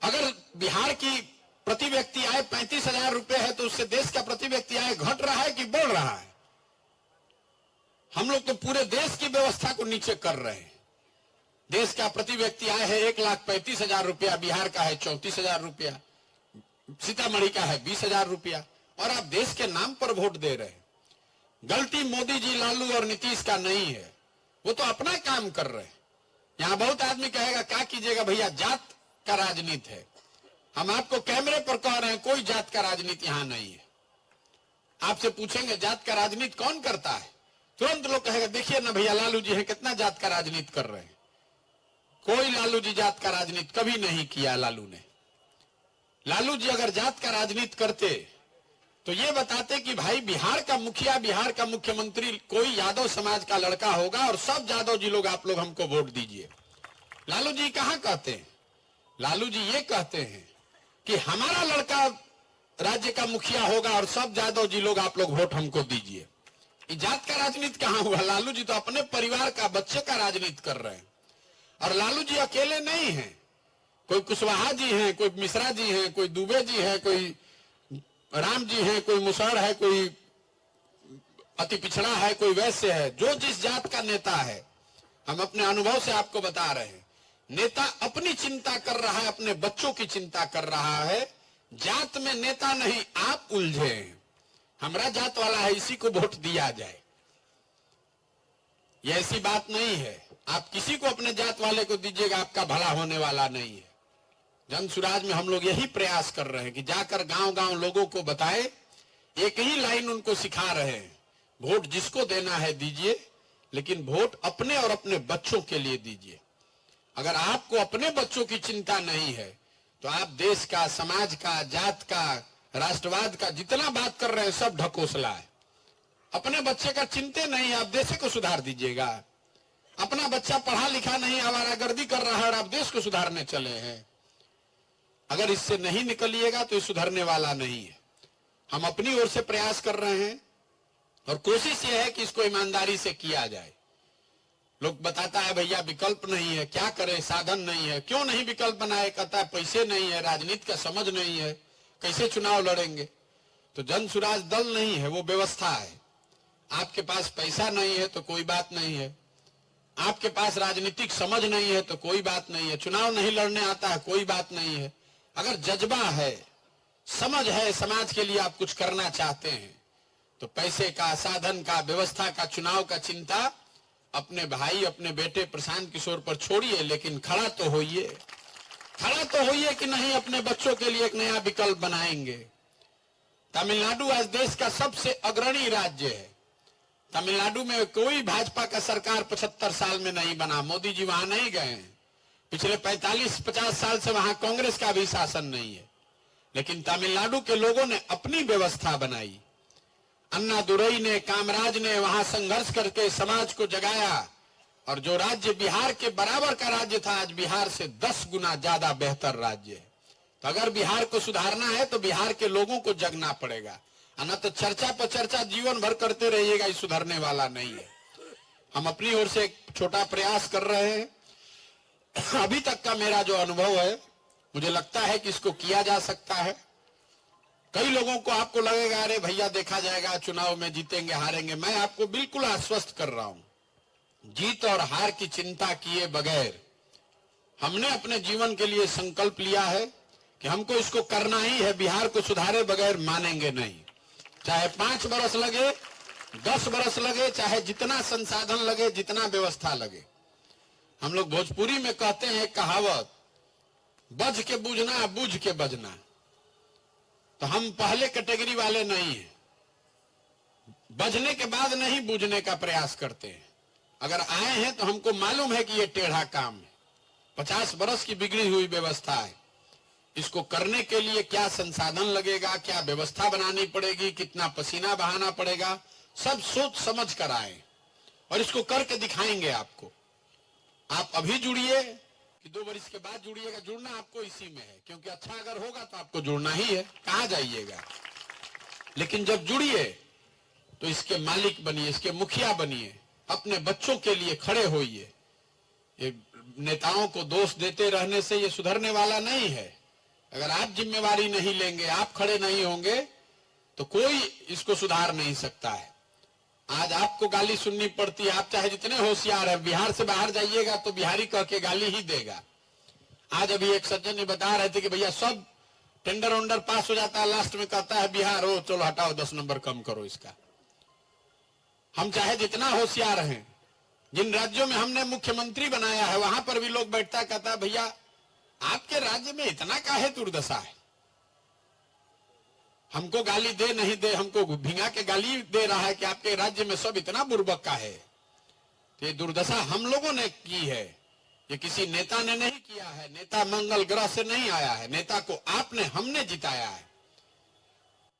अगर बिहार की प्रति व्यक्ति आय 35,000 रुपए है तो उससे देश का प्रति व्यक्ति आय घट रहा है कि बढ़ रहा है। हम लोग तो पूरे देश की व्यवस्था को नीचे कर रहे हैं। देश का प्रति व्यक्ति आय है 1,35,000 रुपया, बिहार का है 34,000 रुपया, सीतामढ़ी का है 20,000 रुपया, और आप देश के नाम पर वोट दे रहे हैं। गलती मोदी जी, लालू और नीतीश का नहीं है, वो तो अपना काम कर रहे हैं। यहां बहुत आदमी कहेगा क्या कीजिएगा भैया, जात का राजनीति है। हम आपको कैमरे पर कह रहे हैं कोई जात का राजनीति यहां नहीं है। आपसे पूछेंगे जात का राजनीति कौन करता है, तुरंत लोग कहेगा देखिए ना भैया लालू जी हैं, कितना जात का राजनीति कर रहे हैं। कोई लालू जी जात का राजनीति कभी नहीं किया लालू ने। लालू जी अगर जात का राजनीति करते तो ये बताते कि भाई बिहार का मुखिया, बिहार का मुख्यमंत्री कोई यादव समाज का लड़का होगा और सब यादव जी लोग आप लोग हमको वोट दीजिए। लालू जी कहां कहते हैं? लालू जी ये कहते हैं कि हमारा लड़का राज्य का मुखिया होगा और सब यादव जी लोग आप लोग वोट हमको दीजिए। जात का राजनीति कहां हुआ? लालू जी तो अपने परिवार का, बच्चे का राजनीति कर रहे हैं। और लालू जी अकेले नहीं हैं, कोई कुशवाहा जी हैं, कोई मिश्रा जी हैं, कोई दुबे जी हैं, कोई राम जी हैं, कोई मुसहर है, कोई अति पिछड़ा है, कोई वैश्य है। जो जिस जात का नेता है, हम अपने अनुभव से आपको बता रहे हैं, नेता अपनी चिंता कर रहा है, अपने बच्चों की चिंता कर रहा है। जात में नेता नहीं, आप उलझे हैं। हमारा जात वाला है, इसी को वोट दिया जाए, ये ऐसी बात नहीं है। आप किसी को अपने जात वाले को दीजिएगा, आपका भला होने वाला नहीं है। जन सुराज में हम लोग यही प्रयास कर रहे हैं कि जाकर गांव गांव लोगों को बताए, एक ही लाइन उनको सिखा रहे हैं, वोट जिसको देना है दीजिए, लेकिन वोट अपने और अपने बच्चों के लिए दीजिए। अगर आपको अपने बच्चों की चिंता नहीं है तो आप देश का, समाज का, जात का, राष्ट्रवाद का जितना बात कर रहे हैं सब ढकोसला है। अपने बच्चे का चिंते नहीं है, आप देश को सुधार दीजिएगा। अपना बच्चा पढ़ा लिखा नहीं, आवारागर्दी कर रहा है और आप देश को सुधारने चले हैं। अगर इससे नहीं निकलिएगा तो ये सुधरने वाला नहीं है। हम अपनी ओर से प्रयास कर रहे हैं और कोशिश ये है कि इसको ईमानदारी से किया जाए। लोग बताता है भैया विकल्प नहीं है, क्या करें, साधन नहीं है। क्यों नहीं विकल्प बनाए? कहता है पैसे नहीं है, राजनीति का समझ नहीं है, कैसे चुनाव लड़ेंगे। तो जन सुराज दल नहीं है, वो व्यवस्था है। आपके पास पैसा नहीं है तो कोई बात नहीं है, आपके पास राजनीतिक समझ नहीं है तो कोई बात नहीं है, चुनाव नहीं लड़ने आता है कोई बात नहीं है। अगर जज्बा है, समझ है, समाज के लिए आप कुछ करना चाहते हैं तो पैसे का, साधन का, व्यवस्था का, चुनाव का चिंता अपने भाई, अपने बेटे प्रशांत किशोर पर छोड़िए, लेकिन खड़ा तो होइए। खड़ा तो होइए कि नहीं अपने बच्चों के लिए एक नया विकल्प बनाएंगे। तमिलनाडु आज देश का सबसे अग्रणी राज्य है। तमिलनाडु में कोई भाजपा का सरकार 75 साल में नहीं बना। मोदी जी वहां नहीं गए हैं। पिछले 45-50 साल से वहां कांग्रेस का भी शासन नहीं है, लेकिन तमिलनाडु के लोगों ने अपनी व्यवस्था बनाई। अन्ना दुरई ने, कामराज ने वहां संघर्ष करके समाज को जगाया और जो राज्य बिहार के बराबर का राज्य था आज बिहार से 10 गुना ज्यादा बेहतर राज्य है। तो अगर बिहार को सुधारना है तो बिहार के लोगों को जगना पड़ेगा, न तो चर्चा पर चर्चा जीवन भर करते रहिएगा, ये सुधरने वाला नहीं है। हम अपनी ओर से एक छोटा प्रयास कर रहे हैं। अभी तक का मेरा जो अनुभव है, मुझे लगता है कि इसको किया जा सकता है। कई लोगों को आपको लगेगा अरे भैया देखा जाएगा, चुनाव में जीतेंगे हारेंगे। मैं आपको बिल्कुल आश्वस्त कर रहा हूं, जीत और हार की चिंता किए बगैर हमने अपने जीवन के लिए संकल्प लिया है कि हमको इसको करना ही है। बिहार को सुधारे बगैर मानेंगे नहीं, चाहे 5 बरस लगे, 10 बरस लगे, चाहे जितना संसाधन लगे, जितना व्यवस्था लगे। हम लोग भोजपुरी में कहते हैं कहावत, बज के बूझना, बूझ के बजना। तो हम पहले कैटेगरी वाले नहीं हैं, बजने के बाद नहीं बूझने का प्रयास करते हैं। अगर आए हैं तो हमको मालूम है कि ये टेढ़ा काम है, 50 बरस की बिगड़ी हुई व्यवस्था है। इसको करने के लिए क्या संसाधन लगेगा, क्या व्यवस्था बनानी पड़ेगी, कितना पसीना बहाना पड़ेगा, सब सोच समझ कर आए और इसको करके दिखाएंगे आपको। आप अभी जुड़िए कि 2 वर्ष के बाद जुड़िएगा, जुड़ना आपको इसी में है, क्योंकि अच्छा अगर होगा तो आपको जुड़ना ही है, कहां जाइएगा। लेकिन जब जुड़िए तो इसके मालिक बनिए, इसके मुखिया बनिए, अपने बच्चों के लिए खड़े होइए। ये नेताओं को दोष देते रहने से ये सुधरने वाला नहीं है। अगर आप जिम्मेवारी नहीं लेंगे, आप खड़े नहीं होंगे तो कोई इसको सुधार नहीं सकता है। आज आपको गाली सुननी पड़ती है, आप चाहे जितने होशियार हैं, बिहार से बाहर जाइएगा तो बिहारी कह के गाली ही देगा। आज अभी एक सज्जन ने बता रहे थे कि भैया सब टेंडर वेंडर पास हो जाता है, लास्ट में कहता है बिहार हो, चलो हटाओ 10 नंबर कम करो इसका। हम चाहे जितना होशियार हैं, जिन राज्यों में हमने मुख्यमंत्री बनाया है वहां पर भी लोग बैठता कहता है भैया आपके राज्य में इतना काहे दुर्दशा है। हमको गाली दे नहीं दे, हमको भिंगा के गाली दे रहा है कि आपके राज्य में सब इतना बुर्बक का है। तो ये दुर्दशा हम लोगों ने की है, ये किसी नेता ने नहीं किया है। नेता मंगल ग्रह से नहीं आया है, नेता को आपने, हमने जिताया है।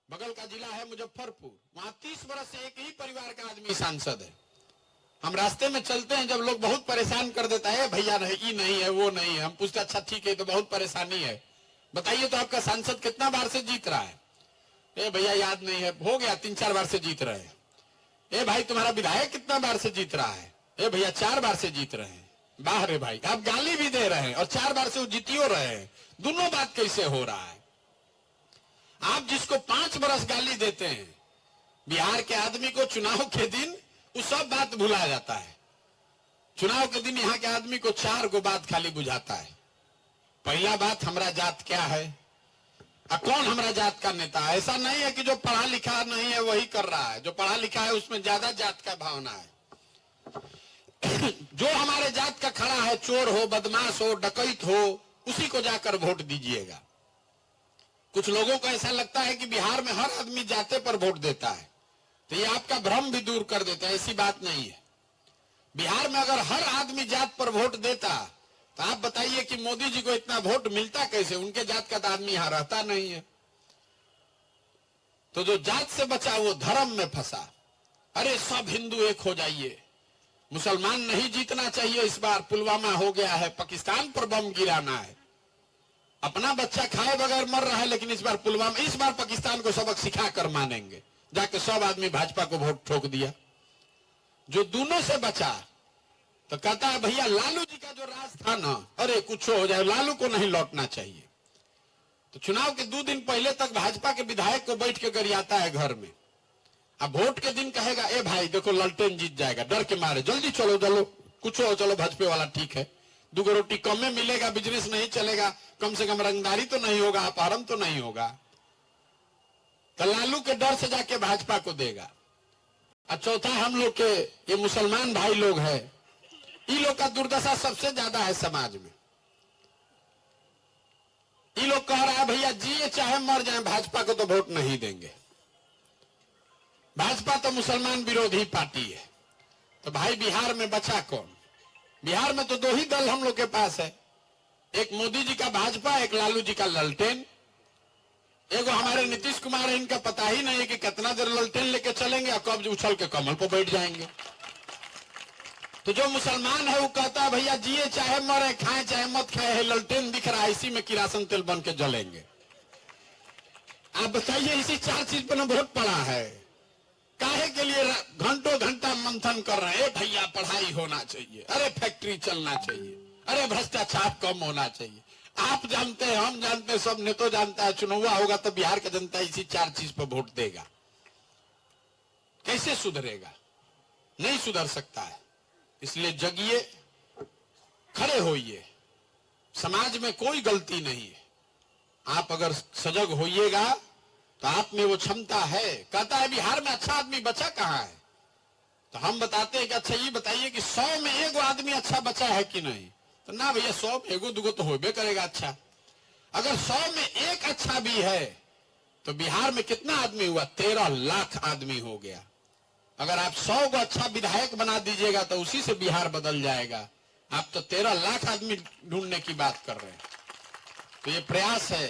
बगल का जिला है मुजफ्फरपुर, वहां 30 बरस से एक ही परिवार का आदमी सांसद है। हम रास्ते में चलते हैं, जब लोग बहुत परेशान कर देता है, भैया नहीं, नहीं है, वो नहीं है, हम पूछते अच्छा ठीक है, तो बहुत परेशानी है, बताइए तो आपका सांसद कितना बार से जीत रहा है? ए भैया याद नहीं है, हो गया 3-4 बार से जीत रहे हैं। ए भाई तुम्हारा विधायक कितना बार से जीत रहा है? ए भैया 4 बार से जीत रहे हैं। वाह रे भाई, आप गाली भी दे रहे हैं और 4 बार से वो जीतियो रहे हैं, दोनों बात कैसे हो रहा है? आप जिसको 5 बरस गाली देते हैं, बिहार के आदमी को चुनाव के दिन वो सब बात भुला जाता है। चुनाव के दिन यहाँ के आदमी को 4 गो बात खाली बुझाता है। पहला बात, हमारा जात क्या है, कौन हमारा जात का नेता है। ऐसा नहीं है कि जो पढ़ा लिखा नहीं है वही कर रहा है, जो पढ़ा लिखा है उसमें ज्यादा जात का भावना है। जो हमारे जात का खड़ा है, चोर हो, बदमाश हो, डकैत हो, उसी को जाकर वोट दीजिएगा। कुछ लोगों को ऐसा लगता है कि बिहार में हर आदमी जाते पर वोट देता है, तो ये आपका भ्रम भी दूर कर देता है। ऐसी बात नहीं है। बिहार में अगर हर आदमी जात पर वोट देता तो आप बताइए कि मोदी जी को इतना वोट मिलता कैसे? उनके जात का तो आदमी यहां रहता नहीं है। तो जो जात से बचा वो धर्म में फंसा। अरे सब हिंदू एक हो जाइए, मुसलमान नहीं जीतना चाहिए इस बार, पुलवामा हो गया है, पाकिस्तान पर बम गिराना है, अपना बच्चा खाए बगैर मर रहा है, लेकिन इस बार पुलवामा, इस बार पाकिस्तान को सबक सिखा कर मानेंगे। जाके सब आदमी भाजपा को वोट ठोक दिया। जो दोनों से बचा तो कहता है भैया लालू जी का जो राज था ना, अरे कुछ हो जाए, लालू को नहीं लौटना चाहिए। तो चुनाव के 2 दिन पहले तक भाजपा के विधायक को बैठ के गरियाता है घर में। अब वोट के दिन कहेगा ए भाई देखो ललटेन जीत जाएगा, डर के मारे जल्दी चलो चलो, कुछ हो चलो भाजपा वाला ठीक है, 2 रोटी कम में मिलेगा, बिजनेस नहीं चलेगा, कम से कम रंगदारी तो नहीं होगा, अपहरण तो नहीं होगा। तो लालू के डर से जाके भाजपा को देगा। और चौथा हम लोग के ये मुसलमान भाई लोग हैं, इन लोग का दुर्दशा सबसे ज्यादा है समाज में। ये लोग कह रहा है भैया जिए चाहे मर जाए भाजपा को तो वोट नहीं देंगे, भाजपा तो मुसलमान विरोधी पार्टी है। तो भाई बिहार में बचा कौन? बिहार में तो 2 ही दल हम लोग के पास है, एक मोदी जी का भाजपा, एक लालू जी का ललटेन। एगो हमारे नीतीश कुमार है, इनका पता ही नहीं है कि कितना देर ललटेन लेके चलेंगे और कब उछल के कमल पर बैठ जाएंगे। तो जो मुसलमान है वो कहता है भैया जिए चाहे मरे, खाए चाहे मत खाए, है ललटेन दिख रहा है, इसी में किरासन तेल बन के जलेंगे। आप बताइए इसी 4 चीज पर वोट पड़ा है। काहे के लिए घंटों घंटा मंथन कर रहे हैं? भैया पढ़ाई होना चाहिए, अरे फैक्ट्री चलना चाहिए, अरे भ्रष्टाचार कम होना चाहिए। आप जानते हैं, हम जानते हैं, सब नेता जानता है, चुनाव होगा तो बिहार का जनता इसी 4 चीज पर वोट देगा। कैसे सुधरेगा? नहीं सुधर सकता है। इसलिए जगिए, खड़े होइए, समाज में कोई गलती नहीं है। आप अगर सजग होइएगा तो आप में वो क्षमता है। कहता है बिहार में अच्छा आदमी बचा कहां है? तो हम बताते हैं कि अच्छा ये बताइए कि 100 में 1 आदमी अच्छा बचा है कि नहीं? तो ना भैया 100 में 1-2 तो होबे करेगा अच्छा। अगर 100 में 1 अच्छा भी है तो बिहार में कितना आदमी हुआ? 13 लाख आदमी हो गया। अगर आप 100 को अच्छा विधायक बना दीजिएगा तो उसी से बिहार बदल जाएगा। आप तो 13 लाख आदमी ढूंढने की बात कर रहे हैं। तो ये प्रयास है।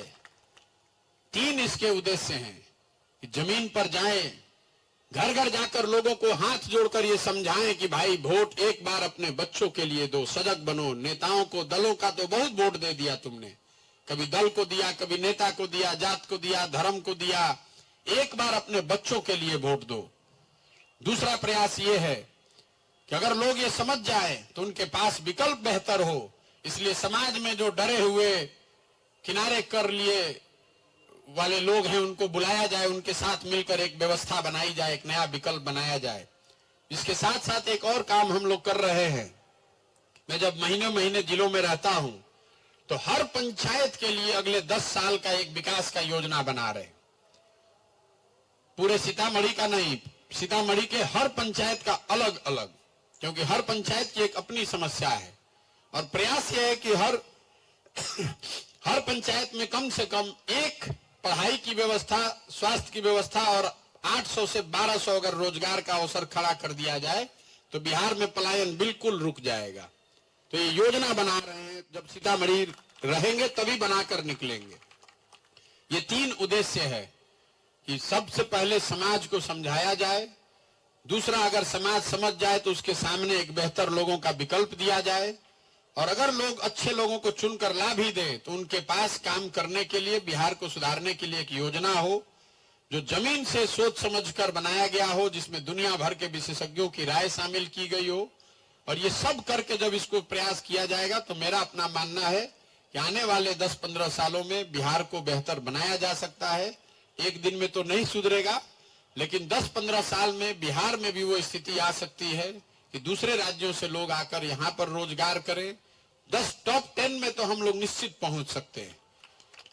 3 इसके उद्देश्य हैं कि जमीन पर जाएं, घर घर जाकर लोगों को हाथ जोड़कर ये समझाएं कि भाई वोट एक बार अपने बच्चों के लिए दो, सजग बनो। नेताओं को, दलों का तो बहुत वोट दे दिया तुमने, कभी दल को दिया, कभी नेता को दिया, जात को दिया, धर्म को दिया। एक बार अपने बच्चों के लिए वोट दो। दूसरा प्रयास ये है कि अगर लोग ये समझ जाए तो उनके पास विकल्प बेहतर हो। इसलिए समाज में जो डरे हुए, किनारे कर लिए वाले लोग हैं, उनको बुलाया जाए, उनके साथ मिलकर एक व्यवस्था बनाई जाए, एक नया विकल्प बनाया जाए। इसके साथ साथ एक और काम हम लोग कर रहे हैं। मैं जब महीने महीने जिलों में रहता हूं तो हर पंचायत के लिए अगले 10 साल का एक विकास का योजना बना रहे। पूरे सीतामढ़ी का नहीं, सीतामढ़ी के हर पंचायत का अलग अलग, क्योंकि हर पंचायत की एक अपनी समस्या है। और प्रयास यह है कि हर पंचायत में कम से कम एक पढ़ाई की व्यवस्था, स्वास्थ्य की व्यवस्था और 800 से 1200 अगर रोजगार का अवसर खड़ा कर दिया जाए तो बिहार में पलायन बिल्कुल रुक जाएगा। तो ये योजना बना रहे हैं, जब सीतामढ़ी रहेंगे तभी बनाकर निकलेंगे। ये 3 उद्देश्य है कि सबसे पहले समाज को समझाया जाए, दूसरा अगर समाज समझ जाए तो उसके सामने एक बेहतर लोगों का विकल्प दिया जाए, और अगर लोग अच्छे लोगों को चुनकर ला भी दें तो उनके पास काम करने के लिए, बिहार को सुधारने के लिए एक योजना हो जो जमीन से सोच समझकर बनाया गया हो, जिसमें दुनिया भर के विशेषज्ञों की राय शामिल की गई हो। और ये सब करके जब इसको प्रयास किया जाएगा तो मेरा अपना मानना है कि आने वाले 10-15 सालों में बिहार को बेहतर बनाया जा सकता है। एक दिन में तो नहीं सुधरेगा, लेकिन 10-15 साल में बिहार में भी वो स्थिति आ सकती है कि दूसरे राज्यों से लोग आकर यहाँ पर रोजगार करें। 10 टॉप 10 में तो हम लोग निश्चित पहुंच सकते हैं।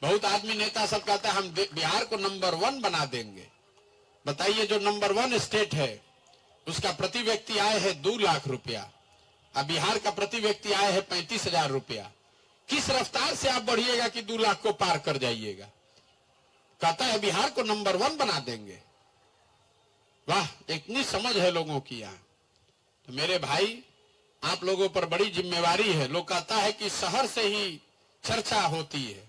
बहुत आदमी, नेता सब कहता है हम बिहार को नंबर 1 बना देंगे। बताइए, जो नंबर 1 स्टेट है उसका प्रति व्यक्ति आय है 2 लाख रुपया, अब बिहार का प्रति व्यक्ति आय है 35,000 रुपया। किस रफ्तार से आप बढ़िएगा कि 2 लाख को पार कर जाइएगा? कहता है बिहार को नंबर 1 बना देंगे। वाह, इतनी समझ है लोगों की यहाँ। तो मेरे भाई, आप लोगों पर बड़ी जिम्मेवारी है। लोग कहता है कि शहर से ही चर्चा होती है।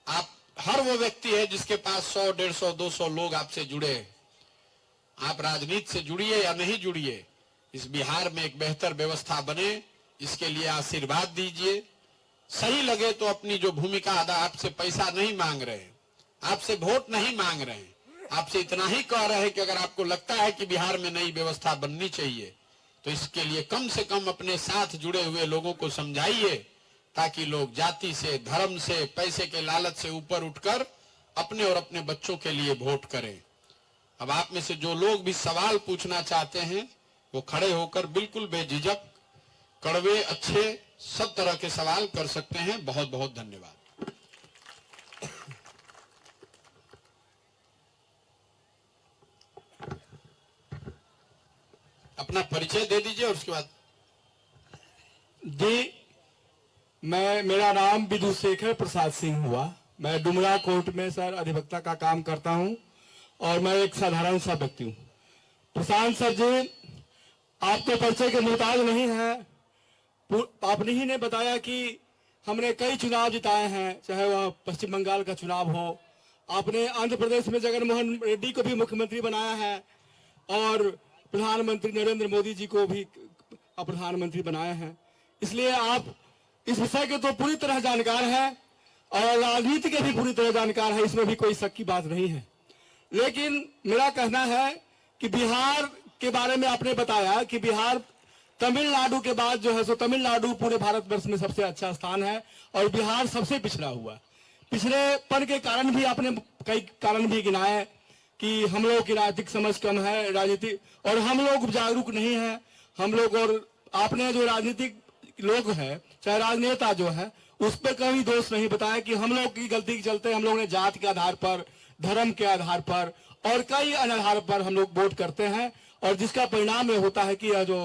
आप हर वो व्यक्ति है जिसके पास 100, 150, 200 लोग आपसे जुड़े हैं। आप राजनीति से जुड़िए या नहीं जुड़िए, इस बिहार में एक बेहतर व्यवस्था बने, इसके लिए आशीर्वाद दीजिए। सही लगे तो अपनी जो भूमिका अदा, आपसे पैसा नहीं मांग रहे हैं, आपसे वोट नहीं मांग रहे हैं, आपसे इतना ही कह रहे हैं कि अगर आपको लगता है कि बिहार में नई व्यवस्था बननी चाहिए तो इसके लिए कम से कम अपने साथ जुड़े हुए लोगों को समझाइए, ताकि लोग जाति से, धर्म से, पैसे के लालच से ऊपर उठकर अपने और अपने बच्चों के लिए वोट करें। अब आप में से जो लोग भी सवाल पूछना चाहते हैं वो खड़े होकर बिल्कुल बेझिझक कड़वे अच्छे सब तरह के सवाल कर सकते हैं। बहुत बहुत धन्यवाद। अपना परिचय दे दीजिए और उसके बाद। जी, मेरा नाम विदुशेखर प्रसाद सिंह हुआ। मैं डुमरा कोर्ट में सर अधिवक्ता का काम करता हूं और मैं एक साधारण सा व्यक्ति हूं। प्रशांत सर जी, आपके परिचय के मुहताज नहीं है। आपने ही ने बताया कि हमने कई चुनाव जिताए हैं, चाहे वह पश्चिम बंगाल का चुनाव हो। आपने आंध्र प्रदेश में जगनमोहन रेड्डी को भी मुख्यमंत्री बनाया है और प्रधानमंत्री नरेंद्र मोदी जी को भी प्रधानमंत्री बनाया है। इसलिए आप इस विषय के तो पूरी तरह जानकार हैं और राजनीति के भी पूरी तरह जानकार है, इसमें भी कोई शक की बात नहीं है। लेकिन मेरा कहना है कि बिहार के बारे में आपने बताया कि बिहार तमिलनाडु के बाद जो है सो तमिलनाडु पूरे भारतवर्ष में सबसे अच्छा स्थान है और बिहार सबसे पिछड़ा हुआ। पिछड़ेपन के कारण भी आपने कई कारण भी गिनाए कि हम लोग की राजनीतिक समझ कम है, राजनीति, और हम लोग जागरूक नहीं है। हम लोग, और आपने जो राजनीतिक लोग हैं, चाहे राजनेता जो है, उस पर कभी दोष नहीं बताया कि हम लोग की गलती के चलते हम लोग ने जात के आधार पर, धर्म के आधार पर और कई अन्य आधार पर हम लोग वोट करते हैं और जिसका परिणाम ये होता है कि यह जो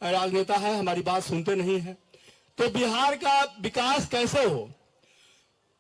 राजनेता है हमारी बात सुनते नहीं है। तो बिहार का विकास कैसे हो?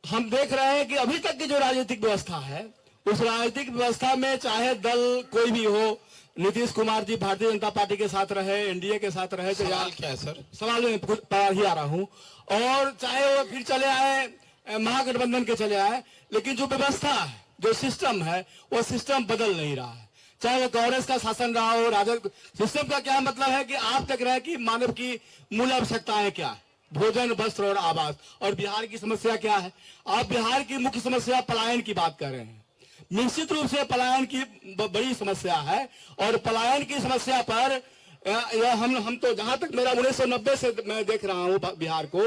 हम देख रहे हैं कि अभी तक की जो राजनीतिक व्यवस्था है, उस राजनीतिक व्यवस्था में चाहे दल कोई भी हो, नीतीश कुमार जी भारतीय जनता पार्टी के साथ रहे, एनडीए के साथ रहे, तो सवाल क्या है सर? सवाल में ही आ रहा हूं, और चाहे वो फिर चले आए महागठबंधन के चले आए, लेकिन जो व्यवस्था है, जो सिस्टम है, वो सिस्टम बदल नहीं रहा है। चाहे वो कांग्रेस का शासन रहा हो, राजद, सिस्टम का क्या मतलब है कि आप तक रहे कि मानव की मूल आवश्यकताएं क्या है, भोजन, वस्त्र और आवास। और बिहार की समस्या क्या है? आप बिहार की मुख्य समस्या पलायन की बात कर रहे हैं। निश्चित रूप से पलायन की बड़ी समस्या है और पलायन की समस्या पर हम तो जहां तक मेरा 1990 से मैं देख रहा हूं बिहार को,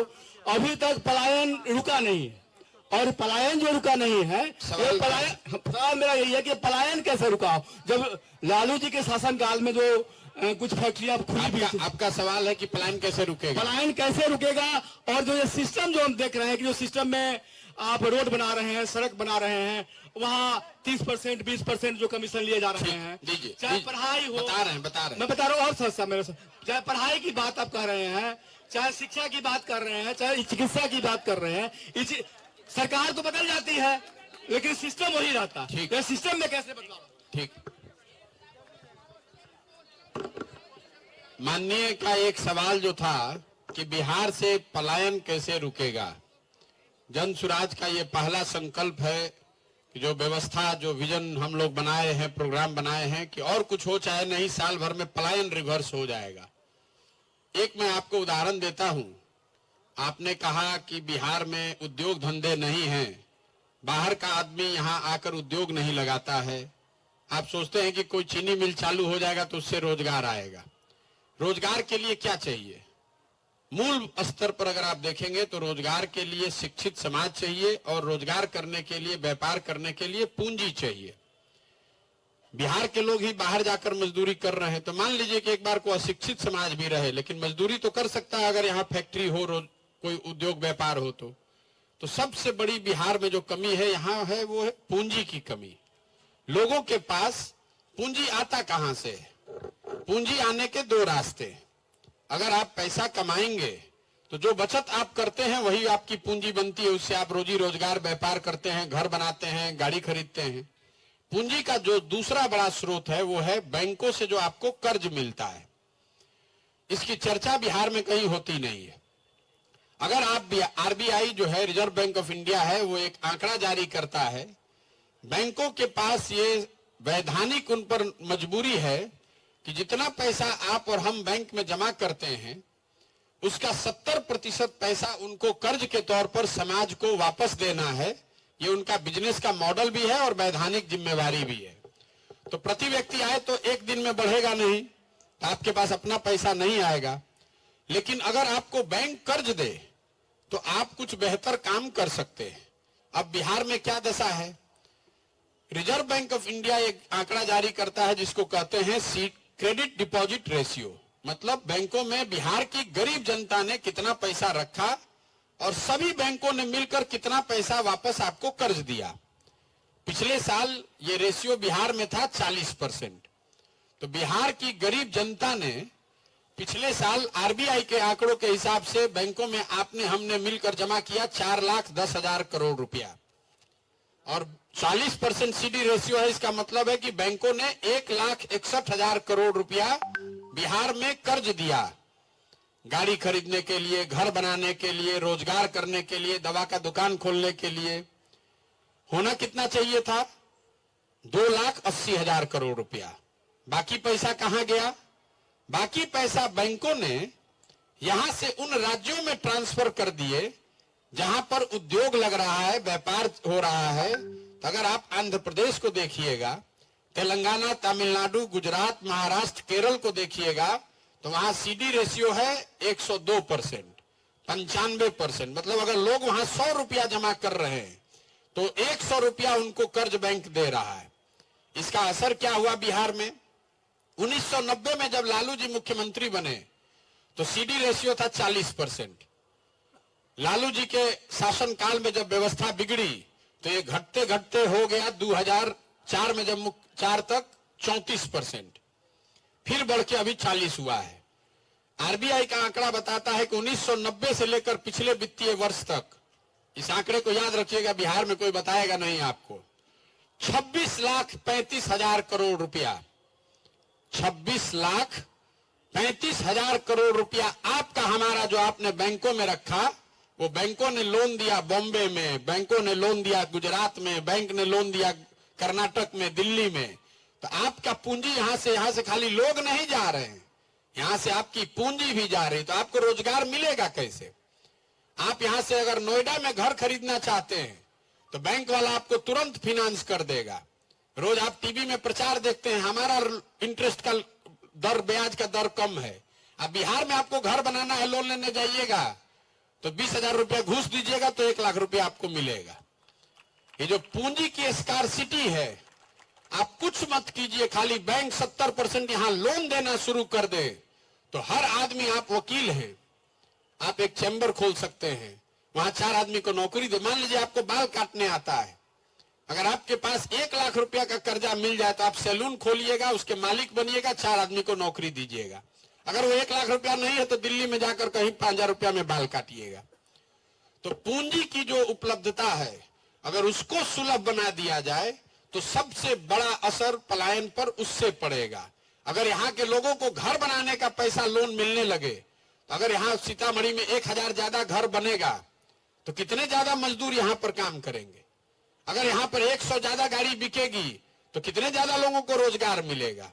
अभी तक पलायन रुका नहीं है। और पलायन जो रुका नहीं है, सवाल मेरा यही है कि पलायन कैसे रुका हो? जब लालू जी के शासनकाल में जो कुछ फैक्ट्रियां खुली भी, आपका सवाल है कि पलायन कैसे रुकेगा? पलायन कैसे रुकेगा? और जो ये सिस्टम जो हम देख रहे हैं कि जो सिस्टम में आप रोड बना रहे हैं, सड़क बना रहे हैं, वहाँ 30%, 20% जो कमीशन लिए जा रहे हैं, चाहे पढ़ाई हो, बता रहे हैं मैं बता रहा हूँ, और सस्ता मेरे साथ, चाहे पढ़ाई की बात आप कह रहे हैं, चाहे शिक्षा की बात कर रहे हैं, चाहे चिकित्सा की बात कर रहे हैं, सरकार तो बदल जाती है लेकिन सिस्टम वही रहता है। सिस्टम में कैसे बदलाव? ठीक। माननीय का एक सवाल जो था कि बिहार से पलायन कैसे रुकेगा, जन सुराज का ये पहला संकल्प है कि जो व्यवस्था, जो विजन हम लोग बनाए हैं, प्रोग्राम बनाए हैं कि और कुछ हो चाहे नहीं, साल भर में पलायन रिवर्स हो जाएगा। एक मैं आपको उदाहरण देता हूं। आपने कहा कि बिहार में उद्योग धंधे नहीं हैं, बाहर का आदमी यहां आकर उद्योग नहीं लगाता है। आप सोचते हैं कि कोई चीनी मिल चालू हो जाएगा तो उससे रोजगार आएगा। रोजगार के लिए क्या चाहिए? मूल स्तर पर अगर आप देखेंगे तो रोजगार के लिए शिक्षित समाज चाहिए और रोजगार करने के लिए, व्यापार करने के लिए पूंजी चाहिए। बिहार के लोग ही बाहर जाकर मजदूरी कर रहे हैं, तो मान लीजिए कि एक बार को अशिक्षित समाज भी रहे लेकिन मजदूरी तो कर सकता है अगर यहाँ फैक्ट्री हो, कोई उद्योग व्यापार हो तो सबसे बड़ी बिहार में जो कमी है यहाँ है वो है पूंजी की कमी। लोगों के पास पूंजी आता कहां से? पूंजी आने के दो रास्ते। अगर आप पैसा कमाएंगे तो जो बचत आप करते हैं वही आपकी पूंजी बनती है, उससे आप रोजी रोजगार, व्यापार करते हैं, घर बनाते हैं, गाड़ी खरीदते हैं। पूंजी का जो दूसरा बड़ा स्रोत है वो है बैंकों से जो आपको कर्ज मिलता है। इसकी चर्चा बिहार में कहीं होती नहीं है। अगर आप आरबीआई जो है, रिजर्व बैंक ऑफ इंडिया है, वो एक आंकड़ा जारी करता है, बैंकों के पास ये वैधानिक उन पर मजबूरी है कि जितना पैसा आप और हम बैंक में जमा करते हैं उसका 70% पैसा उनको कर्ज के तौर पर समाज को वापस देना है। ये उनका बिजनेस का मॉडल भी है और वैधानिक जिम्मेवारी भी है। तो प्रति व्यक्ति आए तो एक दिन में बढ़ेगा नहीं, तो आपके पास अपना पैसा नहीं आएगा। लेकिन अगर आपको बैंक कर्ज दे तो आप कुछ बेहतर काम कर सकते हैं। अब बिहार में क्या दशा है, रिजर्व बैंक ऑफ इंडिया एक आंकड़ा जारी करता है जिसको कहते हैं क्रेडिट डिपॉजिट रेशियो, मतलब बैंकों में बिहार की गरीब जनता ने कितना पैसा रखा और सभी बैंकों ने मिलकर कितना पैसा वापस आपको कर्ज दिया। पिछले साल ये रेशियो बिहार में था 40%। तो बिहार की गरीब जनता ने पिछले साल आरबीआई के आंकड़ों के हिसाब से बैंकों में आपने हमने मिलकर जमा किया 4,10,000 करोड़ रुपया और 40% सीडी रेशियो है। इसका मतलब है कि बैंकों ने 1,61,000 करोड़ रुपया बिहार में कर्ज दिया, गाड़ी खरीदने के लिए, घर बनाने के लिए, रोजगार करने के लिए, दवा का दुकान खोलने के लिए। होना कितना चाहिए था, 2,80,000 करोड़ रुपया। बाकी पैसा कहां गया, बाकी पैसा बैंकों ने यहां से उन राज्यों में ट्रांसफर कर दिए जहां पर उद्योग लग रहा है, व्यापार हो रहा है। तो अगर आप आंध्र प्रदेश को देखिएगा, तेलंगाना, तमिलनाडु, गुजरात, महाराष्ट्र, केरल को देखिएगा तो वहां सीडी रेशियो है 102%, 95%। मतलब अगर लोग वहां 100 रुपया जमा कर रहे हैं तो 100 रुपया उनको कर्ज बैंक दे रहा है। इसका असर क्या हुआ बिहार में, 1990 में जब लालू जी मुख्यमंत्री बने तो सीडी रेशियो था 40%। लालू जी के शासनकाल में जब व्यवस्था बिगड़ी तो ये घटते घटते हो गया 2004 में जब 4 तक 34%, फिर बढ़ के अभी 40 हुआ है। आरबीआई का आंकड़ा बताता है कि 1990 से लेकर पिछले वित्तीय वर्ष तक, इस आंकड़े को याद रखिएगा, बिहार में कोई बताएगा नहीं आपको, 26,35,000 करोड़ रुपया, 26,35,000 करोड़ रुपया आपका हमारा जो आपने बैंकों में रखा, वो बैंकों ने लोन दिया बॉम्बे में, बैंकों ने लोन दिया गुजरात में, बैंक ने लोन दिया कर्नाटक में, दिल्ली में। तो आपका पूंजी यहां से खाली लोग नहीं जा रहे हैं, यहां से आपकी पूंजी भी जा रही। तो आपको रोजगार मिलेगा कैसे। आप यहां से अगर नोएडा में घर खरीदना चाहते हैं तो बैंक वाला आपको तुरंत फाइनेंस कर देगा। रोज आप टीवी में प्रचार देखते हैं, हमारा इंटरेस्ट का दर, ब्याज का दर कम है। अब बिहार में आपको घर बनाना है, लोन लेने जाइएगा तो 20,000 रुपया घूस दीजिएगा तो 1,00,000 रुपया आपको मिलेगा। ये जो पूंजी की स्कार्सिटी है, आप कुछ मत कीजिए, खाली बैंक 70% यहां लोन देना शुरू कर दे तो हर आदमी, आप वकील हैं, आप एक चैम्बर खोल सकते हैं, वहां 4 आदमी को नौकरी दे। मान लीजिए आपको बाल काटने आता है, अगर आपके पास 1,00,000 रुपया का कर्जा मिल जाए तो आप सैलून खोलिएगा, उसके मालिक बनिएगा, 4 आदमी को नौकरी दीजिएगा। अगर वो 1,00,000 रुपया नहीं है तो दिल्ली में जाकर कहीं 5,000 रुपया में बाल काटिएगा। तो पूंजी की जो उपलब्धता है, अगर उसको सुलभ बना दिया जाए तो सबसे बड़ा असर पलायन पर उससे पड़ेगा। अगर यहाँ के लोगों को घर बनाने का पैसा लोन मिलने लगे, तो अगर यहाँ सीतामढ़ी में 1,000 ज्यादा घर बनेगा तो कितने ज्यादा मजदूर यहाँ पर काम करेंगे। अगर यहाँ पर 100 ज्यादा गाड़ी बिकेगी तो कितने ज्यादा लोगों को रोजगार मिलेगा।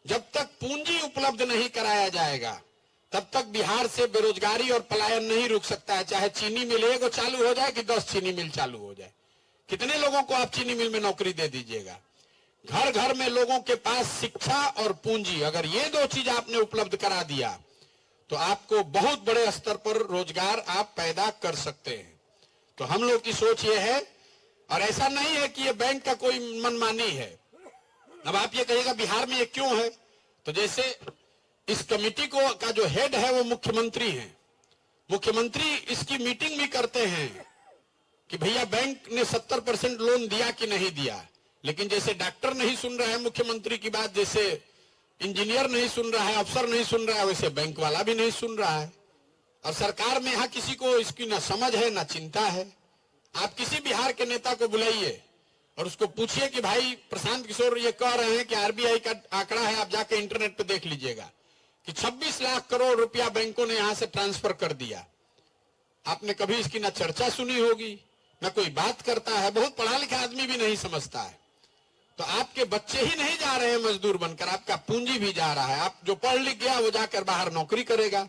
जब तक पूंजी उपलब्ध नहीं कराया जाएगा तब तक बिहार से बेरोजगारी और पलायन नहीं रुक सकता है। चाहे चीनी मिल 1 चालू हो जाए कि 10 चीनी मिल चालू हो जाए, कितने लोगों को आप चीनी मिल में नौकरी दे दीजिएगा। घर घर में लोगों के पास शिक्षा और पूंजी, अगर ये 2 चीज आपने उपलब्ध करा दिया तो आपको बहुत बड़े स्तर पर रोजगार आप पैदा कर सकते हैं। तो हम लोग की सोच ये है, और ऐसा नहीं है कि ये बैंक का कोई मनमानी है। अब आप ये कहिएगा बिहार में ये क्यों है, तो जैसे इस कमेटी को का जो हेड है वो मुख्यमंत्री हैं। मुख्यमंत्री इसकी मीटिंग भी करते हैं कि भैया बैंक ने 70% लोन दिया कि नहीं दिया। लेकिन जैसे डॉक्टर नहीं सुन रहा है मुख्यमंत्री की बात, जैसे इंजीनियर नहीं सुन रहा है, अफसर नहीं सुन रहा है, वैसे बैंक वाला भी नहीं सुन रहा है। और सरकार में यहाँ किसी को इसकी ना समझ है ना चिंता है। आप किसी बिहार के नेता को बुलाइए और उसको पूछिए कि भाई प्रशांत किशोर ये कह रहे हैं कि आरबीआई का आंकड़ा है, आप जाके इंटरनेट पे देख लीजिएगा, कि 26 लाख करोड़ रुपया बैंकों ने यहां से ट्रांसफर कर दिया। आपने कभी इसकी ना चर्चा सुनी होगी, ना कोई बात करता है। बहुत पढ़ा लिखा आदमी भी नहीं समझता है। तो आपके बच्चे ही नहीं जा रहे हैं मजदूर बनकर, आपका पूंजी भी जा रहा है। आप जो पढ़ लिख गया वो जाकर बाहर नौकरी करेगा,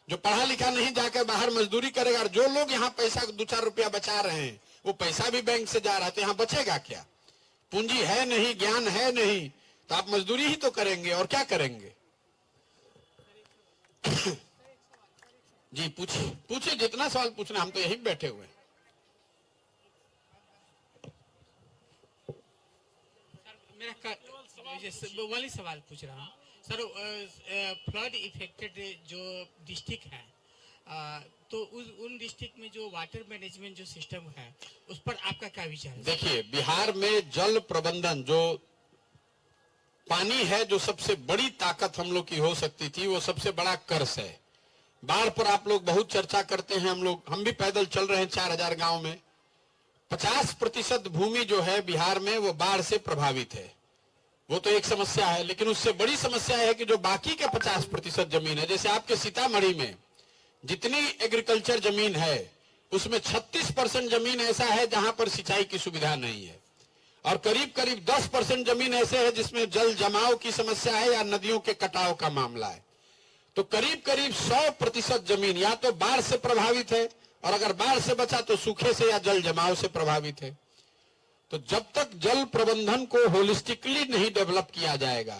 जो पढ़ा लिखा नहीं जाकर बाहर मजदूरी करेगा। और जो लोग यहाँ पैसा 2-4 रुपया बचा रहे हैं वो पैसा भी बैंक से जा रहा है, तो यहाँ बचेगा क्या? पूंजी है नहीं, ज्ञान है नहीं, तो आप मजदूरी ही तो करेंगे और क्या करेंगे। जी पूछिए, पूछिए जितना सवाल पूछना, हम तो यहीं बैठे हुए हैं। मेरा वाली सवाल पूछ रहा हूँ सर। फ्लड इफेक्टेड जो डिस्ट्रिक्ट है, तो उन डिस्ट्रिक्ट में जो वाटर मैनेजमेंट जो सिस्टम है उस पर आपका क्या विचार है? देखिए, बिहार में जल प्रबंधन, जो पानी है, जो सबसे बड़ी ताकत हम लोग की हो सकती थी, वो सबसे बड़ा कर्ज है। बाढ़ पर आप लोग बहुत चर्चा करते हैं। हम भी पैदल चल रहे हैं 4000 गांव में। 50% भूमि जो है बिहार में वो बाढ़ से प्रभावित है। वो तो एक समस्या है, लेकिन उससे बड़ी समस्या है कि जो बाकी के 50% जमीन है, जैसे आपके सीतामढ़ी में जितनी एग्रीकल्चर जमीन है उसमें 36% जमीन ऐसा है जहां पर सिंचाई की सुविधा नहीं है, और करीब करीब 10% जमीन ऐसे है जिसमें जल जमाव की समस्या है या नदियों के कटाव का मामला है। तो करीब करीब 100% जमीन या तो बाढ़ से प्रभावित है, और अगर बाढ़ से बचा तो सूखे से या जल जमाव से प्रभावित है। तो जब तक जल प्रबंधन को होलिस्टिकली नहीं डेवलप किया जाएगा,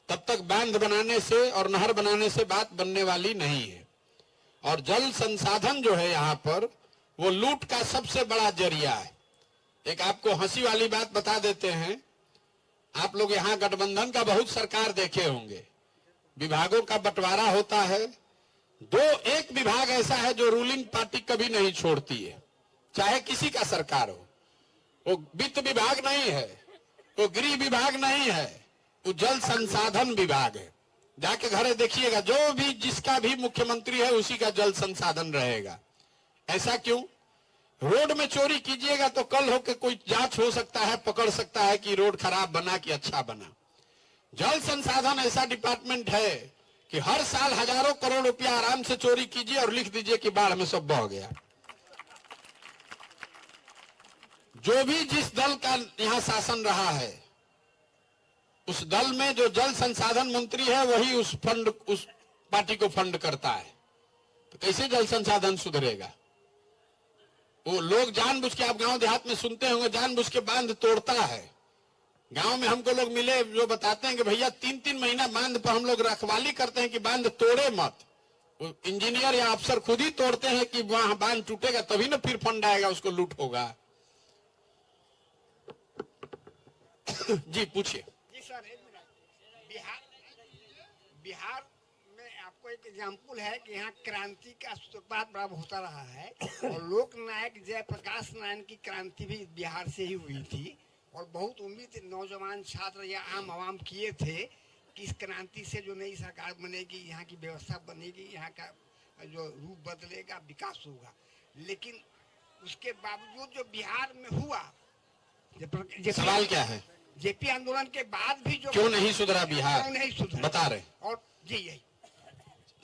तब तक बांध बनाने से और नहर बनाने से बात बनने वाली नहीं है। और जल संसाधन जो है यहाँ पर, वो लूट का सबसे बड़ा जरिया है। एक आपको हंसी वाली बात बता देते हैं। आप लोग यहाँ गठबंधन का बहुत सरकार देखे होंगे, विभागों का बंटवारा होता है। एक विभाग ऐसा है जो रूलिंग पार्टी कभी नहीं छोड़ती है, चाहे किसी का सरकार हो। वो वित्त विभाग नहीं है, वो गृह विभाग नहीं है, वो जल संसाधन विभाग है। जाके घरे देखिएगा, जो भी जिसका भी मुख्यमंत्री है उसी का जल संसाधन रहेगा। ऐसा क्यों? रोड में चोरी कीजिएगा तो कल होके कोई जांच हो सकता है, पकड़ सकता है कि रोड खराब बना कि अच्छा बना। जल संसाधन ऐसा डिपार्टमेंट है कि हर साल हजारों करोड़ रुपया आराम से चोरी कीजिए और लिख दीजिए कि बाढ़ में सब बह गया। जो भी जिस दल का यहां शासन रहा है, उस दल में जो जल संसाधन मंत्री है वही उस पार्टी को फंड करता है। तो कैसे जल संसाधन सुधरेगा? वो लोग जानबूझ के, आप गांव देहात में सुनते होंगे, जानबूझ के बांध तोड़ता है। गांव में हमको लोग मिले जो बताते हैं कि भैया 3-3 महीना बांध पर हम लोग रखवाली करते हैं कि बांध तोड़े मत। वो इंजीनियर या अफसर खुद ही तोड़ते हैं कि वहां बांध टूटेगा तभी ना फिर फंड आएगा, उसको लूट होगा। जी पूछिए। जी सर, एक मिनट। बिहार में आपको एक एग्जाम्पल है कि यहाँ क्रांति का सूत्रपात बड़ा होता रहा है, और लोक नायक जयप्रकाश नारायण की क्रांति भी बिहार से ही हुई थी। और बहुत उम्मीद नौजवान छात्र या आम आवाम किए थे कि इस क्रांति से जो नई सरकार बनेगी, यहाँ की व्यवस्था बनेगी, यहाँ का जो रूप बदलेगा, विकास होगा। लेकिन उसके बावजूद जो बिहार में हुआ, सवाल क्या है? जेपी आंदोलन के बाद भी जो क्यों नहीं सुधरा बिहार? क्यों नहीं सुधरा बता रहे। और जी यही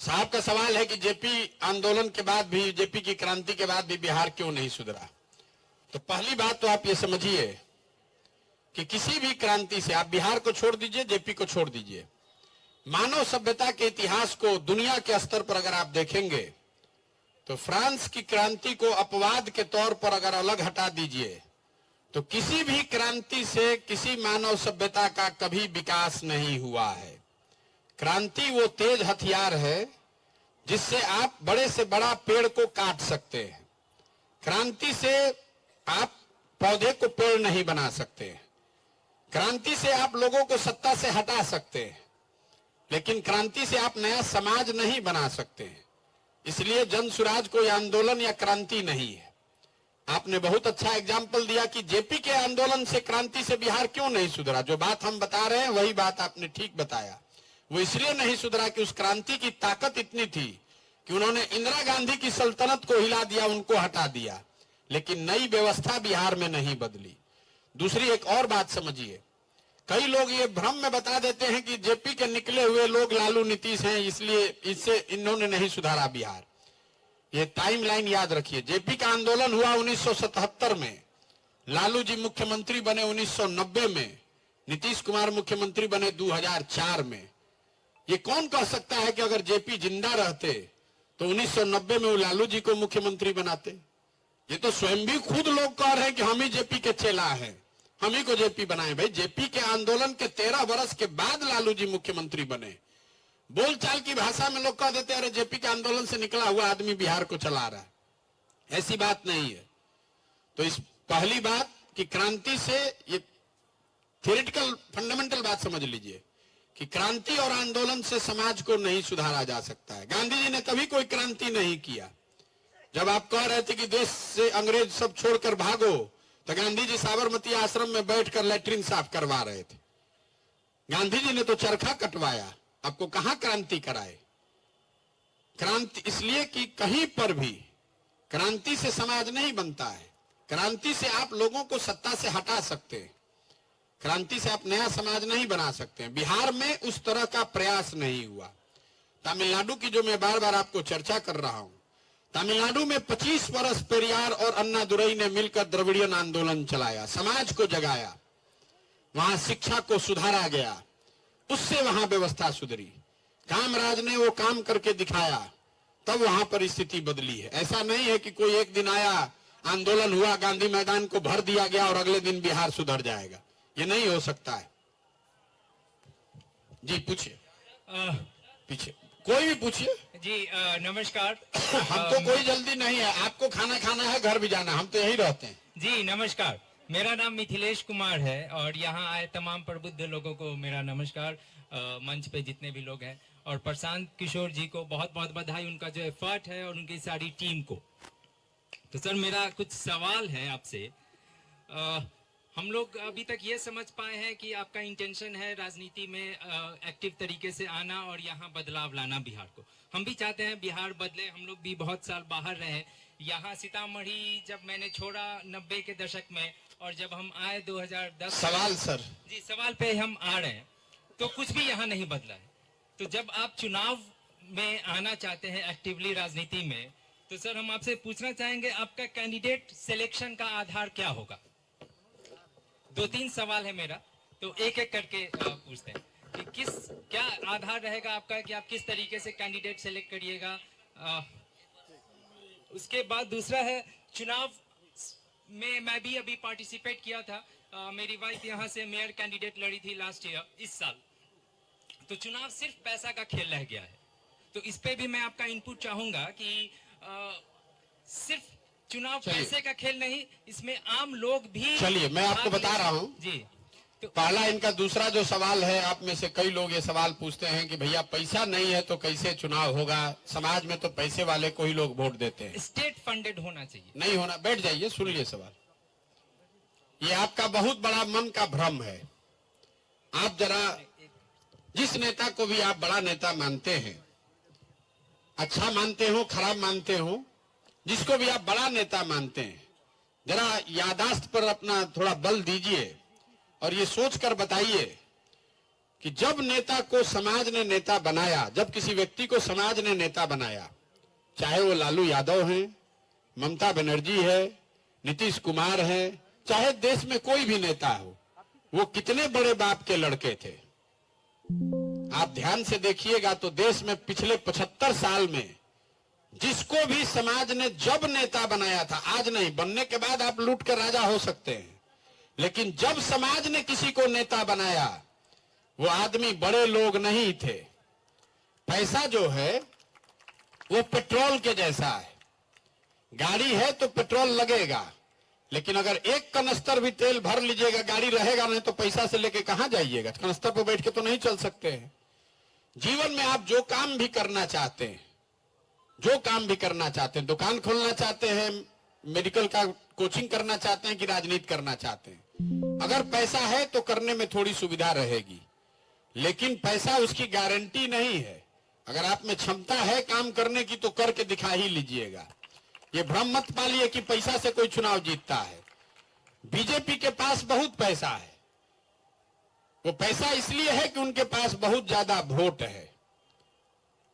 साहब का सवाल है कि जेपी आंदोलन के बाद भी, जेपी की क्रांति के बाद भी बिहार क्यों नहीं सुधरा। तो पहली बात तो आप ये समझिए कि किसी भी क्रांति से, आप बिहार को छोड़ दीजिए, जेपी को छोड़ दीजिए, मानव सभ्यता के इतिहास को दुनिया के स्तर पर अगर आप देखेंगे तो फ्रांस की क्रांति को अपवाद के तौर पर अगर अलग हटा दीजिए तो किसी भी क्रांति से किसी मानव सभ्यता का कभी विकास नहीं हुआ है। क्रांति वो तेज हथियार है जिससे आप बड़े से बड़ा पेड़ को काट सकते हैं। क्रांति से आप पौधे को पेड़ नहीं बना सकते। क्रांति से आप लोगों को सत्ता से हटा सकते हैं, लेकिन क्रांति से आप नया समाज नहीं बना सकते। इसलिए जन सुराज कोई आंदोलन या क्रांति नहीं है। आपने बहुत अच्छा एग्जाम्पल दिया कि जेपी के आंदोलन से, क्रांति से बिहार क्यों नहीं सुधरा। जो बात हम बता रहे हैं वही बात आपने ठीक बताया। वो इसलिए नहीं सुधरा कि उस क्रांति की ताकत इतनी थी कि उन्होंने इंदिरा गांधी की सल्तनत को हिला दिया, उनको हटा दिया, लेकिन नई व्यवस्था बिहार में नहीं बदली। दूसरी एक और बात समझिए, कई लोग ये भ्रम में बता देते हैं कि जेपी के निकले हुए लोग लालू नीतीश हैं, इसलिए इससे इन्होंने नहीं सुधारा बिहार। ये टाइमलाइन याद रखिए। जेपी का आंदोलन हुआ 1977 में, लालू जी मुख्यमंत्री बने 1990 में, नीतीश कुमार मुख्यमंत्री बने 2004 में। ये कौन कह सकता है कि अगर जेपी जिंदा रहते तो 1990 में वो लालू जी को मुख्यमंत्री बनाते? ये तो स्वयं भी खुद लोग कह रहे हैं कि हम ही जेपी के चेला हैं, हम ही को जेपी बनाए। भाई जेपी के आंदोलन के 13 वर्ष के बाद लालू जी मुख्यमंत्री बने। बोलचाल की भाषा में लोग कह देते हैं अरे जेपी के आंदोलन से निकला हुआ आदमी बिहार को चला रहा है। ऐसी बात नहीं है। तो इस पहली बात कि क्रांति से, ये थियोरेटिकल फंडामेंटल बात समझ लीजिए कि क्रांति और आंदोलन से समाज को नहीं सुधारा जा सकता है। गांधी जी ने कभी कोई क्रांति नहीं किया। जब आप कह रहे थे कि देश से अंग्रेज सब छोड़कर भागो, तो गांधी जी साबरमती आश्रम में बैठकर लैट्रिन साफ करवा रहे थे। गांधी जी ने तो चरखा कटवाया, आपको कहां क्रांति कराए? क्रांति इसलिए कि कहीं पर भी क्रांति से समाज नहीं बनता है। क्रांति से आप लोगों को सत्ता से हटा सकते हैं, क्रांति से आप नया समाज नहीं बना सकते हैं। बिहार में उस तरह का प्रयास नहीं हुआ। तमिलनाडु की जो मैं बार बार आपको चर्चा कर रहा हूं, तमिलनाडु में 25 वर्ष पेरियार और अन्ना दुरई ने मिलकर द्रविड़ियन आंदोलन चलाया, समाज को जगाया, वहां शिक्षा को सुधारा गया, उससे वहां व्यवस्था सुधरी। कामराज ने वो काम करके दिखाया, तब वहां पर स्थिति बदली है। ऐसा नहीं है कि कोई एक दिन आया, आंदोलन हुआ, गांधी मैदान को भर दिया गया और अगले दिन बिहार सुधर जाएगा। ये नहीं हो सकता है। जी पूछिए, पीछे कोई भी पूछिए। जी नमस्कार। हम तो कोई जल्दी नहीं है, आपको खाना खाना है, घर भी जाना, हम तो यही रहते हैं। जी नमस्कार, मेरा नाम मिथिलेश कुमार है और यहाँ आए तमाम प्रबुद्ध लोगों को मेरा नमस्कार। मंच पे जितने भी लोग हैं, और प्रशांत किशोर जी को बहुत बहुत बधाई, उनका जो एफर्ट है और उनकी सारी टीम को। तो सर मेरा कुछ सवाल है आपसे। हम लोग अभी तक ये समझ पाए हैं कि आपका इंटेंशन है राजनीति में एक्टिव तरीके से आना और यहाँ बदलाव लाना बिहार को। हम भी चाहते हैं बिहार बदले। हम लोग भी बहुत साल बाहर रहे। यहाँ सीतामढ़ी जब मैंने छोड़ा 90 के दशक में, और जब हम आए 2010। सवाल सर। जी सवाल पे हम आ रहे हैं, तो कुछ भी यहाँ नहीं बदला है। तो जब आप चुनाव में आना चाहते हैं एक्टिवली राजनीति में, तो सर हम आपसे पूछना चाहेंगे आपका कैंडिडेट सिलेक्शन का आधार क्या होगा? 2-3 सवाल है मेरा, तो एक एक करके पूछते हैं कि क्या आधार रहेगा आपका कि आप किस तरीके से कैंडिडेट सेलेक्ट करिएगा। उसके बाद दूसरा है, चुनाव में मैं भी अभी पार्टिसिपेट किया था। मेरी वाइफ यहाँ से मेयर कैंडिडेट लड़ी थी लास्ट ईयर, इस साल। तो चुनाव सिर्फ पैसा का खेल रह गया है। तो इस पे भी मैं आपका इनपुट चाहूंगा कि सिर्फ चुनाव पैसे का खेल नहीं, इसमें आम लोग भी। चलिए मैं आपको बता रहा हूँ जी। तो पहला इनका दूसरा जो सवाल है, आप में से कई लोग ये सवाल पूछते हैं कि भैया पैसा नहीं है तो कैसे चुनाव होगा? समाज में तो पैसे वाले को ही लोग वोट देते हैं। स्टेट फंडेड होना चाहिए। नहीं होना। बैठ जाइए, सुन लिए सवाल। ये आपका बहुत बड़ा मन का भ्रम है। आप जरा जिस नेता को भी आप बड़ा नेता मानते हैं, अच्छा मानते हो, खराब मानते हो, जिसको भी आप बड़ा नेता मानते हैं, जरा यादाश्त पर अपना थोड़ा बल दीजिए और ये सोचकर बताइए कि जब नेता को समाज ने नेता बनाया, जब किसी व्यक्ति को समाज ने नेता बनाया, चाहे वो लालू यादव हैं, ममता बनर्जी है, नीतीश कुमार है, चाहे देश में कोई भी नेता हो, वो कितने बड़े बाप के लड़के थे। आप ध्यान से देखिएगा तो देश में पिछले 75 साल में जिसको भी समाज ने जब नेता बनाया था, आज नहीं, बनने के बाद आप लूट कर राजा हो सकते हैं, लेकिन जब समाज ने किसी को नेता बनाया, वो आदमी बड़े लोग नहीं थे। पैसा जो है वो पेट्रोल के जैसा है। गाड़ी है तो पेट्रोल लगेगा, लेकिन अगर एक कनस्तर भी तेल भर लीजिएगा, गाड़ी रहेगा नहीं तो पैसा से लेके कहां जाइएगा? कनस्तर पर बैठ के तो नहीं चल सकते हैं। जीवन में आप जो काम भी करना चाहते हैं, दुकान खोलना चाहते हैं, मेडिकल का कोचिंग करना चाहते हैं कि राजनीति करना चाहते हैं, अगर पैसा है तो करने में थोड़ी सुविधा रहेगी, लेकिन पैसा उसकी गारंटी नहीं है। अगर आप में क्षमता है काम करने की तो करके दिखा ही लीजिएगा। ये भ्रम मत पालिए कि पैसा से कोई चुनाव जीतता है। बीजेपी के पास बहुत पैसा है, वो पैसा इसलिए है कि उनके पास बहुत ज्यादा वोट है।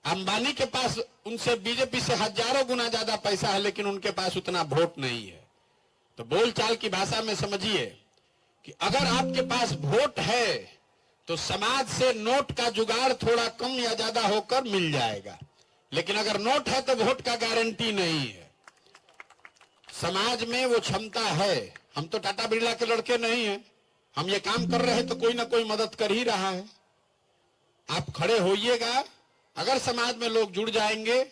अंबानी के पास उनसे बीजेपी से हजारों गुना ज्यादा पैसा है, लेकिन उनके पास उतना वोट नहीं है। तो बोलचाल की भाषा में समझिए कि अगर आपके पास वोट है तो समाज से नोट का जुगाड़ थोड़ा कम या ज्यादा होकर मिल जाएगा, लेकिन अगर नोट है तो वोट का गारंटी नहीं है। समाज में वो क्षमता है। हम तो टाटा बिरला के लड़के नहीं हैं, हम ये काम कर रहे हैं तो कोई ना कोई मदद कर ही रहा है। आप खड़े होइएगा, अगर समाज में लोग जुड़ जाएंगे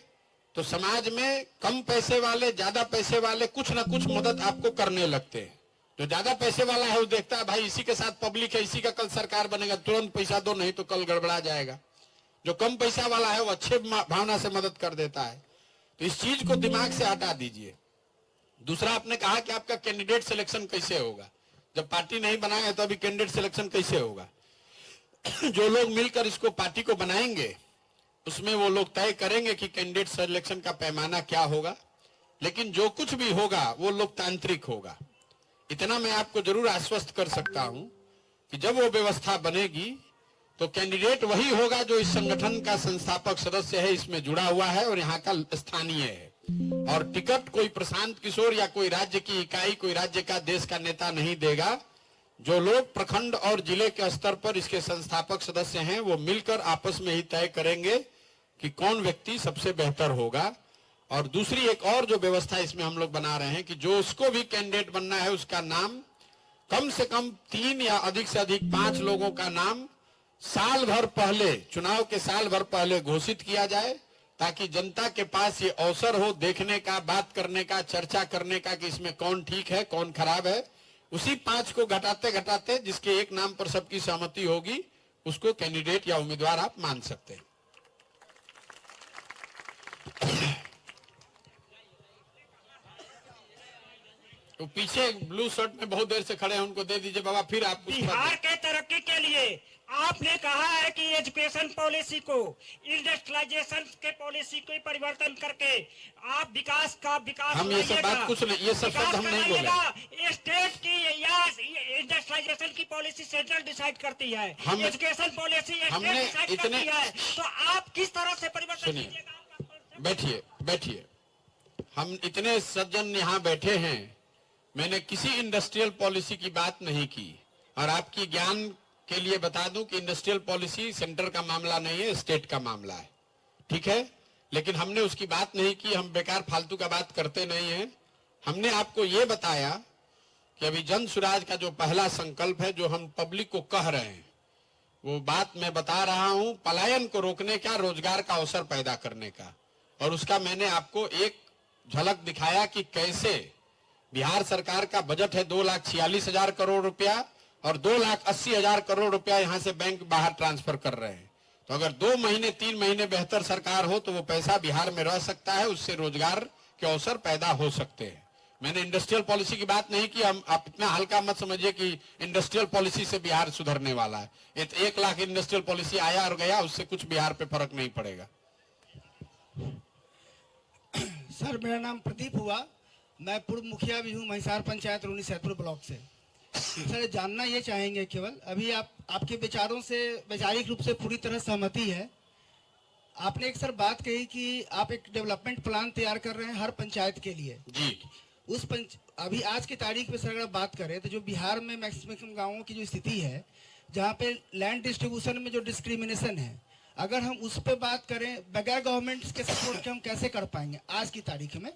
तो समाज में कम पैसे वाले, ज्यादा पैसे वाले कुछ ना कुछ मदद आपको करने लगते हैं। जो ज्यादा पैसे वाला है वो देखता है भाई इसी के साथ पब्लिक है, इसी का कल सरकार बनेगा, तुरंत पैसा दो नहीं तो कल गड़बड़ा जाएगा। जो कम पैसा वाला है वो अच्छे भावना से मदद कर देता है। तो इस चीज को दिमाग से हटा दीजिए। दूसरा, आपने कहा कि आपका कैंडिडेट सिलेक्शन कैसे होगा। जब पार्टी नहीं बनाए तो अभी कैंडिडेट सिलेक्शन कैसे होगा? जो लोग मिलकर इसको पार्टी को बनाएंगे उसमें वो लोग तय करेंगे कि कैंडिडेट सिलेक्शन का पैमाना क्या होगा, लेकिन जो कुछ भी होगा वो लोकतांत्रिक होगा। इतना मैं आपको जरूर आश्वस्त कर सकता हूं कि जब वो व्यवस्था बनेगी तो कैंडिडेट वही होगा जो इस संगठन का संस्थापक सदस्य है, इसमें जुड़ा हुआ है और यहाँ का स्थानीय है। और टिकट कोई प्रशांत किशोर या कोई राज्य की इकाई, कोई राज्य का, देश का नेता नहीं देगा। जो लोग प्रखंड और जिले के स्तर पर इसके संस्थापक सदस्य हैं वो मिलकर आपस में ही तय करेंगे कि कौन व्यक्ति सबसे बेहतर होगा। और दूसरी एक और जो व्यवस्था इसमें हम लोग बना रहे हैं कि जो उसको भी कैंडिडेट बनना है उसका नाम कम से कम 3 या अधिक से अधिक 5 लोगों का नाम साल भर पहले, चुनाव के साल भर पहले घोषित किया जाए, ताकि जनता के पास ये अवसर हो देखने का, बात करने का, चर्चा करने का कि इसमें कौन ठीक है कौन खराब है। उसी 5 को घटाते घटाते जिसके एक नाम पर सबकी सहमति होगी उसको कैंडिडेट या उम्मीदवार आप मान सकते हैं। तो पीछे ब्लू शर्ट में बहुत देर से खड़े हैं, उनको दे दीजिए बाबा, फिर आप बिहार के तरक्की के लिए आपने कहा है कि एजुकेशन पॉलिसी को, इंडस्ट्रियलाइजेशन के पॉलिसी को परिवर्तन करके आप विकास हम ये सब बात कुछ नहीं, ये सब शब्द हम नहीं बोले। स्टेट की या इंडस्ट्रियलाइजेशन की पॉलिसी सेंट्रल डिसाइड करती है, एजुकेशन पॉलिसी हमने डिसाइड करती है, तो आप किस तरह से परिवर्तन कीजिएगा? बैठिए बैठिए, हम इतने सज्जन यहाँ बैठे हैं, मैंने किसी इंडस्ट्रियल पॉलिसी की बात नहीं की। और आपकी ज्ञान के लिए बता दूं कि इंडस्ट्रियल पॉलिसी सेंटर का मामला नहीं है, स्टेट का मामला है, ठीक है। लेकिन हमने उसकी बात नहीं की, हम बेकार फालतू का बात करते नहीं हैं। हमने आपको ये बताया कि अभी जन सुराज का जो पहला संकल्प है, जो हम पब्लिक को कह रहे हैं, वो बात मैं बता रहा हूं, पलायन को रोकने का, रोजगार का अवसर पैदा करने का। और उसका मैंने आपको एक झलक दिखाया कि कैसे बिहार सरकार का बजट है 2,46,000 करोड़ रुपया और 2,80,000 करोड़ रुपया यहाँ से बैंक बाहर ट्रांसफर कर रहे हैं। तो अगर 2 महीने 3 महीने बेहतर सरकार हो तो वो पैसा बिहार में रह सकता है, उससे रोजगार के अवसर पैदा हो सकते हैं। मैंने इंडस्ट्रियल पॉलिसी की बात नहीं की। आप इतना हल्का मत समझिए कि इंडस्ट्रियल पॉलिसी से बिहार सुधरने वाला है। 1 लाख इंडस्ट्रियल पॉलिसी आया और गया, उससे कुछ बिहार पे फर्क नहीं पड़ेगा। सर, मेरा नाम प्रदीप हुआ, मैं पूर्व मुखिया भी हूँ महिसार पंचायत रूनी सैदपुर ब्लॉक से। सर, जानना ये चाहेंगे केवल, अभी आपके विचारों से वैचारिक रूप से पूरी तरह सहमति है। आपने एक सर बात कही कि आप एक डेवलपमेंट प्लान तैयार कर रहे हैं हर पंचायत के लिए जी। अभी आज की तारीख में सर अगर बात करें तो जो बिहार में मैक्सिमम गाँवों की जो स्थिति है, जहाँ पे लैंड डिस्ट्रीब्यूशन में जो डिस्क्रिमिनेशन है, अगर हम उस पर बात करें बगैर गवर्नमेंट के सपोर्ट के हम कैसे कर पाएंगे आज की तारीख में?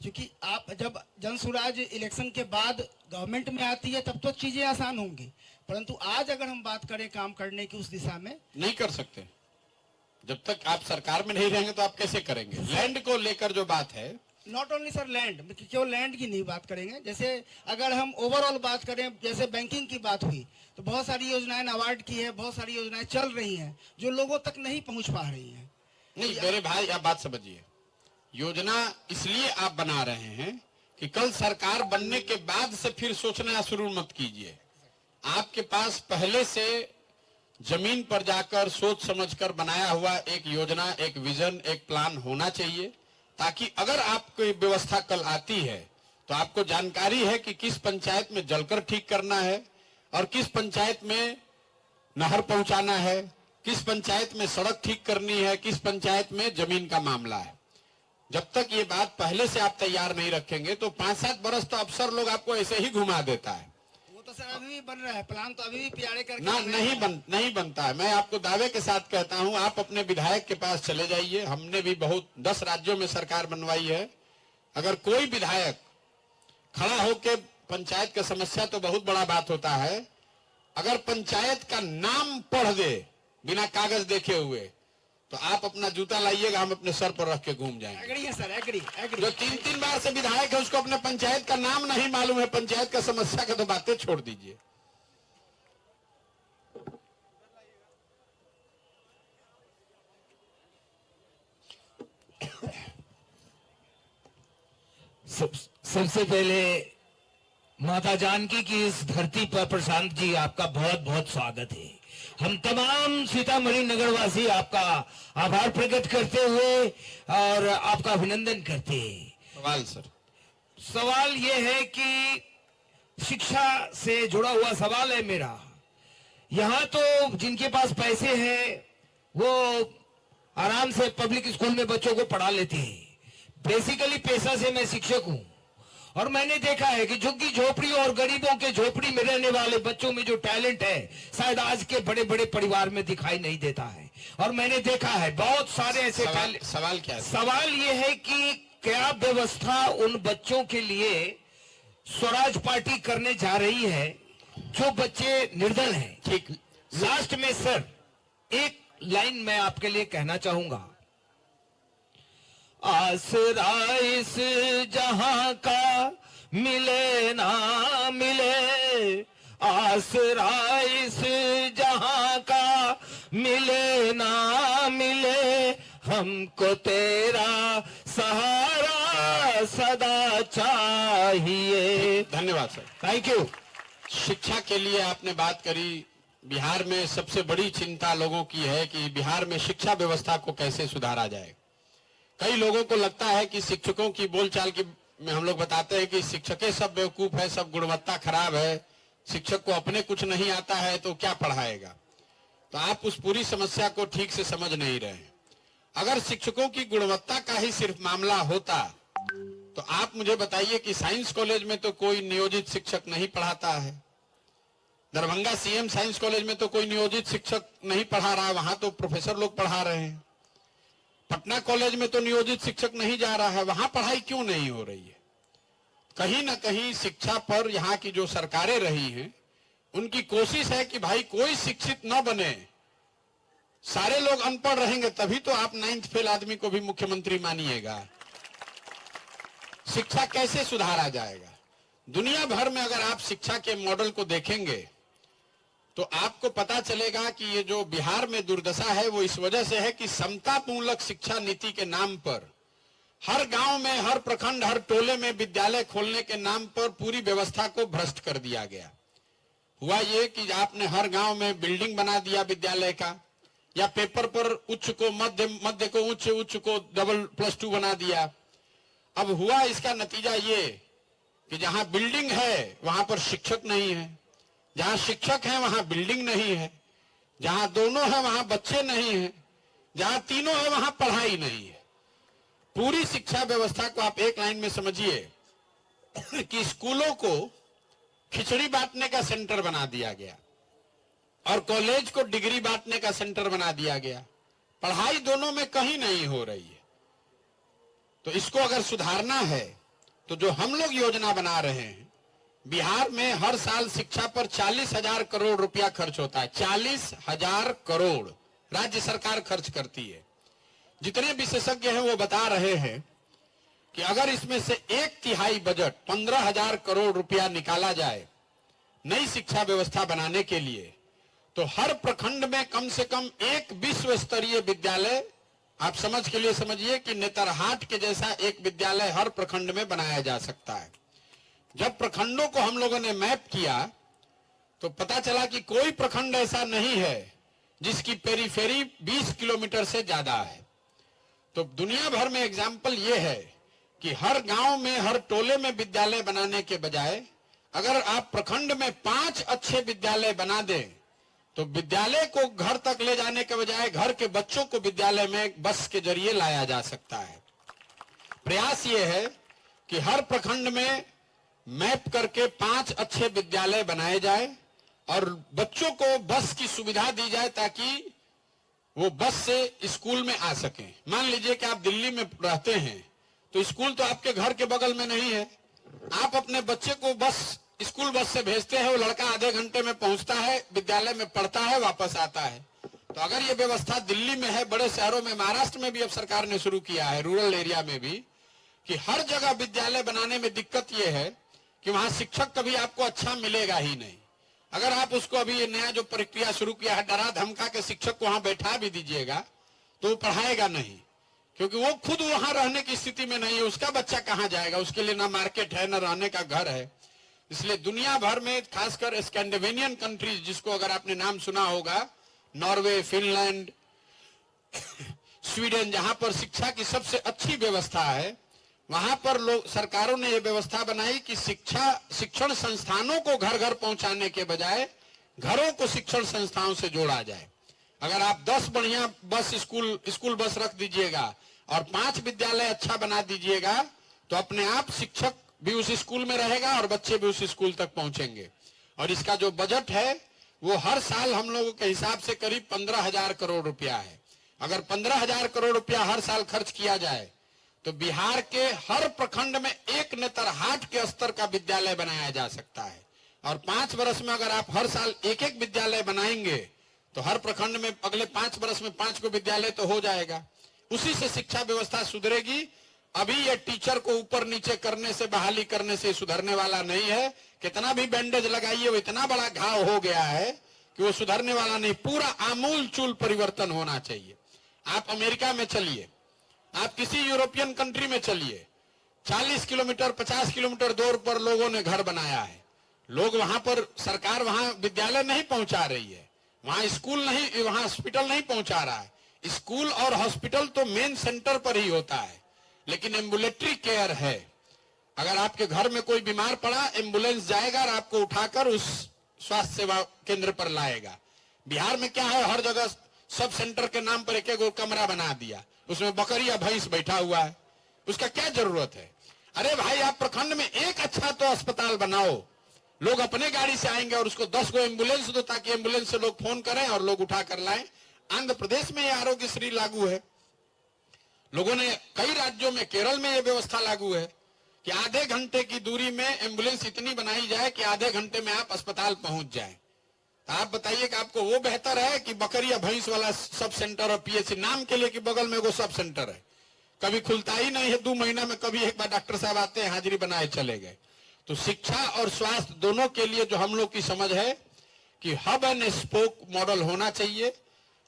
क्योंकि आप जब जनसुराज इलेक्शन के बाद गवर्नमेंट में आती है तब तो चीजें आसान होंगी, परंतु आज अगर हम बात करें काम करने की उस दिशा में, नहीं कर सकते। जब तक आप सरकार में नहीं रहेंगे तो आप कैसे करेंगे? लैंड को लेकर जो बात है, नॉट ओनली सर लैंड, केवल लैंड की नहीं बात करेंगे। जैसे अगर हम ओवरऑल बात करें, जैसे बैंकिंग की बात हुई तो बहुत सारी योजनाएं नाबार्ड की है, बहुत सारी योजनाएं चल रही हैं जो लोगों तक नहीं पहुंच पा रही हैं। नहीं मेरे भाई, आप बात समझिए। योजना इसलिए आप बना रहे हैं कि कल सरकार बनने के बाद से फिर सोचना शुरू मत कीजिए। आपके पास पहले से जमीन पर जाकर सोच समझकर बनाया हुआ एक योजना, एक विजन, एक प्लान होना चाहिए, ताकि अगर आपको व्यवस्था कल आती है तो आपको जानकारी है कि किस पंचायत में जलकर ठीक करना है और किस पंचायत में नहर पहुंचाना है, किस पंचायत में सड़क ठीक करनी है, किस पंचायत में जमीन का मामला है। जब तक ये बात पहले से आप तैयार नहीं रखेंगे तो 5-7 बरस तो अफसर लोग आपको ऐसे ही घुमा देता है। वो तो सर अभी भी बन रहा है, प्लान तो अभी भी तैयारी करके ना नहीं बनता है। मैं आपको दावे के साथ कहता हूं, आप अपने विधायक के पास चले जाइए। हमने भी बहुत 10 राज्यों में सरकार बनवाई है। अगर कोई विधायक खड़ा होकर पंचायत का समस्या तो बहुत बड़ा बात होता है, अगर पंचायत का नाम पढ़ दे बिना कागज देखे हुए तो आप अपना जूता लाइएगा, हम अपने सर पर रख के घूम जाएंगे। एग्री है सर, एग्री। जो 3-3 बार से विधायक है उसको अपने पंचायत का नाम नहीं मालूम है, पंचायत का समस्या का तो बातें छोड़ दीजिए। सबसे पहले माता जानकी की इस धरती पर प्रशांत जी आपका बहुत बहुत स्वागत है। हम तमाम सीतामढ़ी नगरवासी आपका आभार प्रकट करते हुए और आपका अभिनंदन करते हैं। सवाल ये है कि शिक्षा से जुड़ा हुआ सवाल है मेरा। यहाँ तो जिनके पास पैसे हैं वो आराम से पब्लिक स्कूल में बच्चों को पढ़ा लेते हैं। बेसिकली पेशा से मैं शिक्षक हूँ और मैंने देखा है कि झुग्गी झोपड़ी और गरीबों के झोपड़ी में रहने वाले बच्चों में जो टैलेंट है शायद आज के बड़े बड़े परिवार में दिखाई नहीं देता है। और मैंने देखा है बहुत सारे ऐसे सवाल क्या है? सवाल ये है कि क्या व्यवस्था उन बच्चों के लिए स्वराज पार्टी करने जा रही है जो बच्चे निर्धन हैं? ठीक। लास्ट में सर एक लाइन मैं आपके लिए कहना चाहूंगा। आसरा इस जहां का मिले ना मिले, आसरा इस जहां का मिले ना मिले, हमको तेरा सहारा सदा चाहिए। धन्यवाद सर, थैंक यू। शिक्षा के लिए आपने बात करी। बिहार में सबसे बड़ी चिंता लोगों की है कि बिहार में शिक्षा व्यवस्था को कैसे सुधारा जाए। कई लोगों को लगता है कि शिक्षकों की बोलचाल की में हम लोग बताते हैं कि शिक्षकें सब बेवकूफ है, सब गुणवत्ता खराब है, शिक्षक को अपने कुछ नहीं आता है तो क्या पढ़ाएगा। तो आप उस पूरी समस्या को ठीक से समझ नहीं रहे हैं। अगर शिक्षकों की गुणवत्ता का ही सिर्फ मामला होता तो आप मुझे बताइए कि साइंस कॉलेज में तो कोई नियोजित शिक्षक नहीं पढ़ाता है, दरभंगा सीएम साइंस कॉलेज में तो कोई नियोजित शिक्षक नहीं पढ़ा रहा, वहां तो प्रोफेसर लोग पढ़ा रहे हैं। पटना कॉलेज में तो नियोजित शिक्षक नहीं जा रहा है, वहां पढ़ाई क्यों नहीं हो रही है? कहीं ना कहीं शिक्षा पर यहाँ की जो सरकारें रही हैं उनकी कोशिश है कि भाई कोई शिक्षित न बने, सारे लोग अनपढ़ रहेंगे तभी तो आप 9th फेल आदमी को भी मुख्यमंत्री मानिएगा। शिक्षा कैसे सुधारा जाएगा? दुनिया भर में अगर आप शिक्षा के मॉडल को देखेंगे तो आपको पता चलेगा कि ये जो बिहार में दुर्दशा है वो इस वजह से है कि समतामूलक शिक्षा नीति के नाम पर हर गांव में, हर प्रखंड, हर टोले में विद्यालय खोलने के नाम पर पूरी व्यवस्था को भ्रष्ट कर दिया गया। हुआ ये कि आपने हर गांव में बिल्डिंग बना दिया विद्यालय का, या पेपर पर उच्च को मध्य, मध्य को उच्च, उच्च को +2 बना दिया। अब हुआ इसका नतीजा ये कि जहां बिल्डिंग है वहां पर शिक्षक नहीं है, जहां शिक्षक है वहां बिल्डिंग नहीं है, जहां दोनों है वहां बच्चे नहीं है, जहां तीनों है वहां पढ़ाई नहीं है। पूरी शिक्षा व्यवस्था को आप एक लाइन में समझिए कि स्कूलों को खिचड़ी बांटने का सेंटर बना दिया गया और कॉलेज को डिग्री बांटने का सेंटर बना दिया गया। पढ़ाई दोनों में कहीं नहीं हो रही है। तो इसको अगर सुधारना है तो जो हम लोग योजना बना रहे हैं, बिहार में हर साल शिक्षा पर 40,000 करोड़ रुपया खर्च होता है। 40,000 करोड़ राज्य सरकार खर्च करती है। जितने विशेषज्ञ हैं वो बता रहे हैं कि अगर इसमें से 1/3 बजट 15,000 करोड़ रुपया निकाला जाए नई शिक्षा व्यवस्था बनाने के लिए, तो हर प्रखंड में कम से कम एक विश्व स्तरीय विद्यालय, आप समझ के लिए समझिए कि नेतरहाट के जैसा एक विद्यालय हर प्रखंड में बनाया जा सकता है। जब प्रखंडों को हम लोगों ने मैप किया तो पता चला कि कोई प्रखंड ऐसा नहीं है जिसकी पेरीफेरी 20 किलोमीटर से ज्यादा है। तो दुनिया भर में एग्जाम्पल ये है कि हर गांव में, हर टोले में विद्यालय बनाने के बजाय अगर आप प्रखंड में 5 अच्छे विद्यालय बना दें तो विद्यालय को घर तक ले जाने के बजाय घर के बच्चों को विद्यालय में बस के जरिए लाया जा सकता है। प्रयास ये है कि हर प्रखंड में मैप करके 5 अच्छे विद्यालय बनाए जाए और बच्चों को बस की सुविधा दी जाए ताकि वो बस से स्कूल में आ सकें। मान लीजिए कि आप दिल्ली में रहते हैं तो स्कूल तो आपके घर के बगल में नहीं है, आप अपने बच्चे को स्कूल बस से भेजते हैं, वो लड़का आधे घंटे में पहुंचता है, विद्यालय में पढ़ता है, वापस आता है। तो अगर ये व्यवस्था दिल्ली में है, बड़े शहरों में, महाराष्ट्र में भी अब सरकार ने शुरू किया है, रूरल एरिया में भी, कि हर जगह विद्यालय बनाने में दिक्कत ये है कि वहां शिक्षक कभी आपको अच्छा मिलेगा ही नहीं। अगर आप उसको अभी ये नया जो प्रक्रिया शुरू किया है, डरा धमका के शिक्षक को वहां बैठा भी दीजिएगा तो वो पढ़ाएगा नहीं, क्योंकि वो खुद वहां रहने की स्थिति में नहीं है। उसका बच्चा कहां जाएगा, उसके लिए ना मार्केट है, ना रहने का घर है। इसलिए दुनिया भर में, खासकर स्कैंडिनेवियन कंट्रीज, जिसको अगर आपने नाम सुना होगा, नॉर्वे, फिनलैंड, स्वीडन, जहां पर शिक्षा की सबसे अच्छी व्यवस्था है, वहां पर सरकारों ने यह व्यवस्था बनाई कि शिक्षण संस्थानों को घर घर पहुंचाने के बजाय घरों को शिक्षण संस्थाओं से जोड़ा जाए। अगर आप 10 बढ़िया बस स्कूल बस रख दीजिएगा और 5 विद्यालय अच्छा बना दीजिएगा तो अपने आप शिक्षक भी उस स्कूल में रहेगा और बच्चे भी उस स्कूल तक पहुंचेंगे। और इसका जो बजट है वो हर साल हम लोगों के हिसाब से करीब 15,000 करोड़ रुपया है। अगर 15,000 करोड़ रुपया हर साल खर्च किया जाए तो बिहार के हर प्रखंड में एक नेतरहाट के स्तर का विद्यालय बनाया जा सकता है। और 5 वर्ष में अगर आप हर साल एक एक विद्यालय बनाएंगे तो हर प्रखंड में अगले 5 वर्ष में 5 को विद्यालय तो हो जाएगा। उसी से शिक्षा व्यवस्था सुधरेगी। अभी ये टीचर को ऊपर नीचे करने से, बहाली करने से सुधरने वाला नहीं है। कितना भी बैंडेज लगाइए, वो इतना बड़ा घाव हो गया है कि वो सुधरने वाला नहीं। पूरा आमूल चूल परिवर्तन होना चाहिए। आप अमेरिका में चलिए, आप किसी यूरोपियन कंट्री में चलिए, 40 किलोमीटर 50 किलोमीटर दूर पर लोगों ने घर बनाया है। लोग वहां पर, सरकार वहां विद्यालय नहीं पहुंचा रही है, वहां स्कूल नहीं, वहां हॉस्पिटल नहीं पहुंचा रहा है। स्कूल और हॉस्पिटल तो मेन सेंटर पर ही होता है, लेकिन एम्बुलेटरी केयर है। अगर आपके घर में कोई बीमार पड़ा, एम्बुलेंस जाएगा और आपको उठाकर उस स्वास्थ्य सेवा केंद्र पर लाएगा। बिहार में क्या है, हर जगह सब सेंटर के नाम पर एक एक कमरा बना दिया, उसमें बकरी या भैंस बैठा हुआ है। उसका क्या जरूरत है? अरे भाई, आप प्रखंड में एक अच्छा तो अस्पताल बनाओ, लोग अपने गाड़ी से आएंगे और उसको 10 गो एम्बुलेंस दो ताकि एम्बुलेंस से लोग फोन करें और लोग उठा कर लाएं। आंध्र प्रदेश में ये आरोग्यश्री लागू है, लोगों ने कई राज्यों में, केरल में ये व्यवस्था लागू है कि आधे घंटे की दूरी में एम्बुलेंस इतनी बनाई जाए कि आधे घंटे में आप अस्पताल पहुंच जाए। तो आप बताइए कि आपको वो बेहतर है कि बकरी या भैंस वाला सब सेंटर और पीएचसी, नाम के लिए कि बगल में वो सब सेंटर है, कभी खुलता ही नहीं है, 2 महीना में कभी एक बार डॉक्टर साहब आते हैं, हाजिरी बनाए चले गए। तो शिक्षा और स्वास्थ्य दोनों के लिए जो हम लोग की समझ है कि हब एंड स्पोक मॉडल होना चाहिए।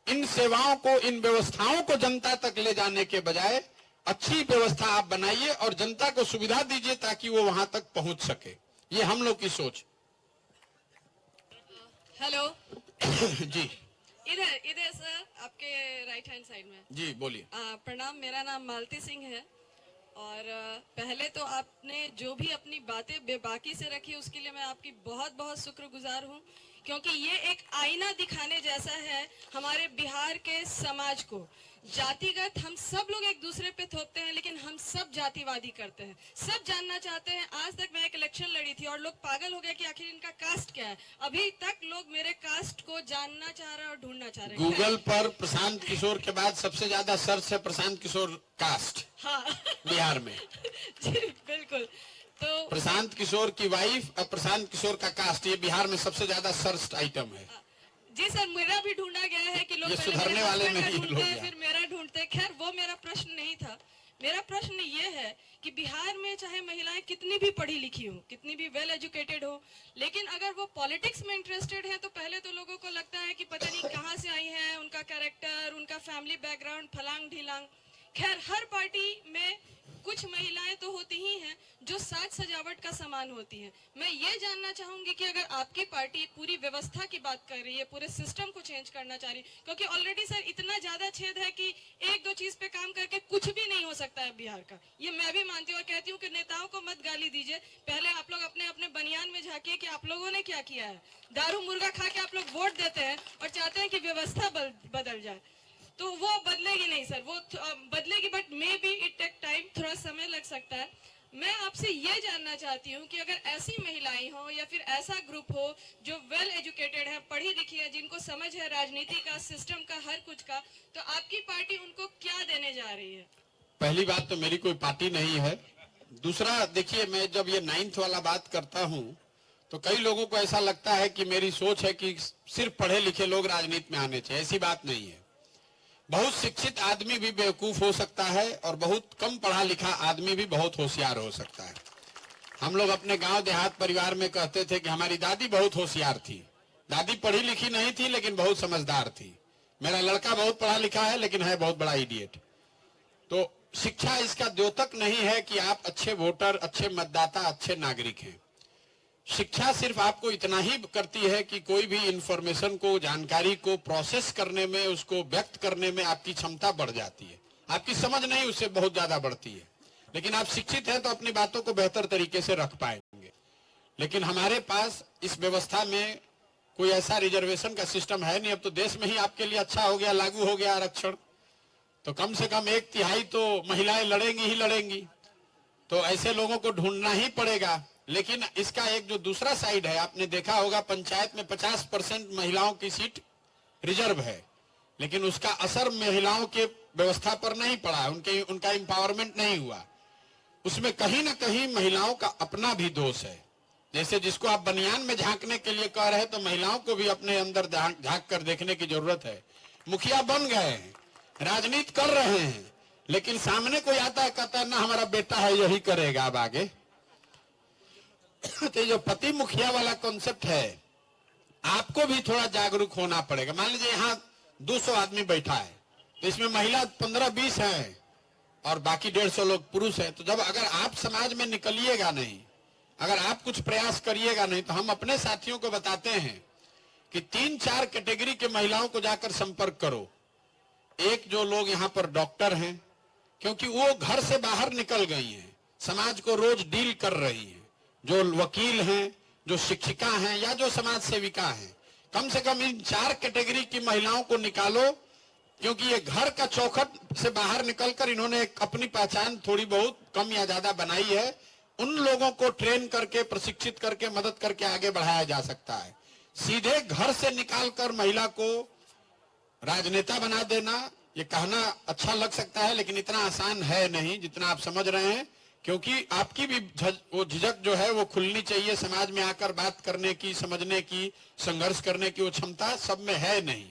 इन सेवाओं को, इन व्यवस्थाओं को जनता तक ले जाने के बजाय अच्छी व्यवस्था आप बनाइए और जनता को सुविधा दीजिए ताकि वो वहां तक पहुंच सके। ये हम लोग की सोच। हेलो जी इधर सर, आपके राइट हैंड साइड में। जी बोलिए। प्रणाम, मेरा नाम मालती सिंह है। और पहले तो आपने जो भी अपनी बातें बेबाकी से रखी उसके लिए मैं आपकी बहुत बहुत शुक्रगुजार हूँ, क्योंकि ये एक आईना दिखाने जैसा है हमारे बिहार के समाज को। जातिगत हम सब लोग एक दूसरे पे थोपते हैं, लेकिन हम सब जातिवादी करते हैं, सब जानना चाहते हैं। आज तक मैं एक इलेक्शन लड़ी थी और लोग पागल हो गए कि आखिर इनका कास्ट क्या है। अभी तक लोग मेरे कास्ट को जानना चाह रहे हैं और ढूंढना चाह रहे हैं। गूगल पर प्रशांत किशोर के बाद सबसे ज्यादा सर्च है प्रशांत किशोर कास्ट। हाँ बिहार में जी बिल्कुल। तो प्रशांत किशोर की वाइफ और प्रशांत किशोर का कास्ट, ये बिहार में सबसे ज्यादा सर्च आइटम है। जी सर, मेरा भी ढूंढा गया है कि लोग ये पहले सुधरने मेरे वाले husband का नहीं ढूंढते लोग हैं, यार। फिर मेरा ढूंढते हैं। खैर वो मेरा प्रश्न नहीं था। मेरा प्रश्न ये है कि बिहार में चाहे महिलाएं कितनी भी पढ़ी लिखी हो, कितनी भी वेल एजुकेटेड हो, लेकिन अगर वो पॉलिटिक्स में इंटरेस्टेड है तो पहले तो लोगों को लगता है कि पता नहीं कहाँ से आई हैं, उनका कैरेक्टर, उनका फैमिली बैकग्राउंड फलांग ढीलांग। खैर हर पार्टी में कुछ महिलाएं तो होती ही हैं जो साज सजावट का सामान होती हैं। मैं ये जानना चाहूंगी कि अगर आपकी पार्टी पूरी व्यवस्था की बात कर रही है, पूरे सिस्टम को चेंज करना चाह रही है, क्योंकि ऑलरेडी सर इतना ज्यादा छेद है कि 1-2 चीज पे काम करके कुछ भी नहीं हो सकता है बिहार का। ये मैं भी मानती हूँ और कहती हूँ कि नेताओं को मत गाली दीजिए, पहले आप लोग अपने अपने बनियान में झांकिए कि आप लोगों ने क्या किया है। दारू मुर्गा खा के आप लोग वोट देते हैं और चाहते हैं कि व्यवस्था बदल जाए, तो वो बदलेगी नहीं सर, वो बदलेगी, but may be it take time, थोड़ा समय लग सकता है। मैं आपसे ये जानना चाहती हूँ कि अगर ऐसी महिलाएं हो या फिर ऐसा ग्रुप हो जो वेल एजुकेटेड है, पढ़ी लिखी है, जिनको समझ है राजनीति का, सिस्टम का, हर कुछ का, तो आपकी पार्टी उनको क्या देने जा रही है? पहली बात तो मेरी कोई पार्टी नहीं है। दूसरा, देखिए, मैं जब ये 9th वाला बात करता हूँ तो कई लोगों को ऐसा लगता है कि मेरी सोच है कि सिर्फ पढ़े लिखे लोग राजनीति में आने चाहिए। ऐसी बात नहीं है। बहुत शिक्षित आदमी भी बेवकूफ हो सकता है और बहुत कम पढ़ा लिखा आदमी भी बहुत होशियार हो सकता है। हम लोग अपने गांव देहात परिवार में कहते थे कि हमारी दादी बहुत होशियार थी। दादी पढ़ी लिखी नहीं थी लेकिन बहुत समझदार थी। मेरा लड़का बहुत पढ़ा लिखा है लेकिन है बहुत बड़ा इडियट। तो शिक्षा इसका द्योतक नहीं है कि आप अच्छे वोटर, अच्छे मतदाता, अच्छे नागरिक हैं। शिक्षा सिर्फ आपको इतना ही करती है कि कोई भी इंफॉर्मेशन को, जानकारी को प्रोसेस करने में, उसको व्यक्त करने में आपकी क्षमता बढ़ जाती है। आपकी समझ नहीं उससे बहुत ज्यादा बढ़ती है, लेकिन आप शिक्षित हैं तो अपनी बातों को बेहतर तरीके से रख पाएंगे। लेकिन हमारे पास इस व्यवस्था में कोई ऐसा रिजर्वेशन का सिस्टम है नहीं। अब तो देश में ही आपके लिए अच्छा हो गया, लागू हो गया आरक्षण, तो कम से कम 1/3 तो महिलाएं लड़ेंगी ही लड़ेंगी। तो ऐसे लोगों को ढूंढना ही पड़ेगा। लेकिन इसका एक जो दूसरा साइड है, आपने देखा होगा पंचायत में 50% महिलाओं की सीट रिजर्व है, लेकिन उसका असर महिलाओं के व्यवस्था पर नहीं पड़ा, उनका एम्पावरमेंट नहीं हुआ। उसमें कहीं ना कहीं महिलाओं का अपना भी दोष है। जैसे जिसको आप बनियान में झांकने के लिए कह रहे हैं, तो महिलाओं को भी अपने अंदर झांक कर देखने की जरूरत है। मुखिया बन गए हैं, राजनीति कर रहे हैं, लेकिन सामने कोई आता है, कहता है ना हमारा बेटा है यही करेगा अब आगे। तो जो पति मुखिया वाला कॉन्सेप्ट है, आपको भी थोड़ा जागरूक होना पड़ेगा। मान लीजिए यहाँ 200 आदमी बैठा है, तो इसमें महिला 15-20 है और बाकी 150 लोग पुरुष है। तो जब अगर आप समाज में निकलिएगा नहीं, अगर आप कुछ प्रयास करिएगा नहीं, तो हम अपने साथियों को बताते हैं कि 3-4 कैटेगरी के महिलाओं को जाकर संपर्क करो। एक, जो लोग यहाँ पर डॉक्टर हैं, क्योंकि वो घर से बाहर निकल गई हैं, समाज को रोज डील कर रही हैं। जो वकील हैं, जो शिक्षिका हैं, या जो समाज सेविका हैं, कम से कम इन 4 कैटेगरी की महिलाओं को निकालो, क्योंकि ये घर का चौखट से बाहर निकलकर इन्होंने अपनी पहचान थोड़ी बहुत कम या ज्यादा बनाई है। उन लोगों को ट्रेन करके, प्रशिक्षित करके, मदद करके आगे बढ़ाया जा सकता है। सीधे घर से निकालकर महिला को राजनेता बना देना, ये कहना अच्छा लग सकता है, लेकिन इतना आसान है नहीं जितना आप समझ रहे हैं। क्योंकि आपकी भी वो झिझक जो है वो खुलनी चाहिए। समाज में आकर बात करने की, समझने की, संघर्ष करने की वो क्षमता सब में है नहीं।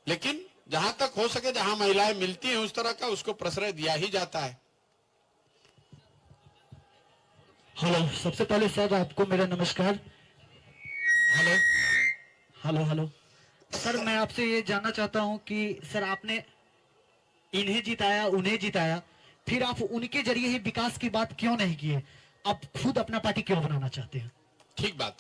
लेकिन जहां तक हो सके, जहां महिलाएं मिलती हैं उस तरह का, उसको प्रश्रय दिया ही जाता है। हेलो, सबसे पहले सर आपको मेरा नमस्कार। हेलो हेलो हेलो सर, मैं आपसे ये जानना चाहता हूं कि सर आपने इन्हें जिताया, उन्हें जिताया, फिर आप उनके जरिए ही विकास की बात क्यों नहीं किए? आप खुद अपना पार्टी क्यों बनाना चाहते हैं? ठीक बात।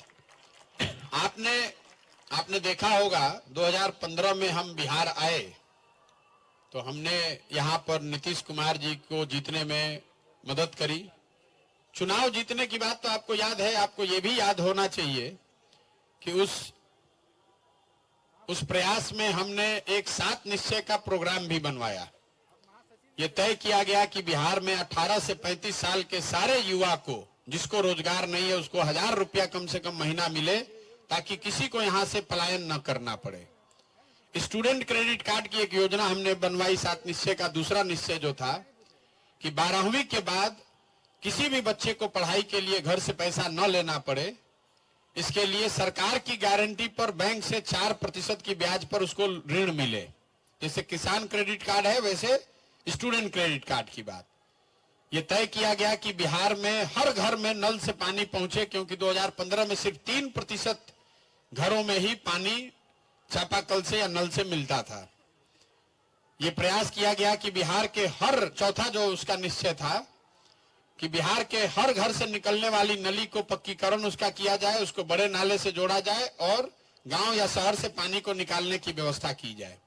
आपने देखा होगा 2015 में हम बिहार आए तो हमने यहाँ पर नीतीश कुमार जी को जीतने में मदद करी। चुनाव जीतने की बात तो आपको याद है। आपको ये भी याद होना चाहिए कि उस प्रयास में हमने एक 7 निश्चय का प्रोग्राम भी बनवाया। ये तय किया गया कि बिहार में 18 से 35 साल के सारे युवा को, जिसको रोजगार नहीं है, उसको 1000 रुपया कम से कम महीना मिले, ताकि किसी को यहां से पलायन न करना पड़े। स्टूडेंट क्रेडिट कार्ड की एक योजना हमने बनवाई 7 निश्चय का। दूसरा निश्चय जो था कि 12वीं के बाद किसी भी बच्चे को पढ़ाई के लिए घर से पैसा न लेना पड़े, इसके लिए सरकार की गारंटी पर बैंक से 4% की ब्याज पर उसको ऋण मिले। जैसे किसान क्रेडिट कार्ड है, वैसे स्टूडेंट क्रेडिट कार्ड की बात। यह तय किया गया कि बिहार में हर घर में नल से पानी पहुंचे, क्योंकि 2015 में सिर्फ 3% घरों में ही पानी चापाकल से या नल से मिलता था। यह प्रयास किया गया कि बिहार के हर, चौथा जो उसका निश्चय था कि बिहार के हर घर से निकलने वाली नली को पक्कीकरण उसका किया जाए, उसको बड़े नाले से जोड़ा जाए और गांव या शहर से पानी को निकालने की व्यवस्था की जाए।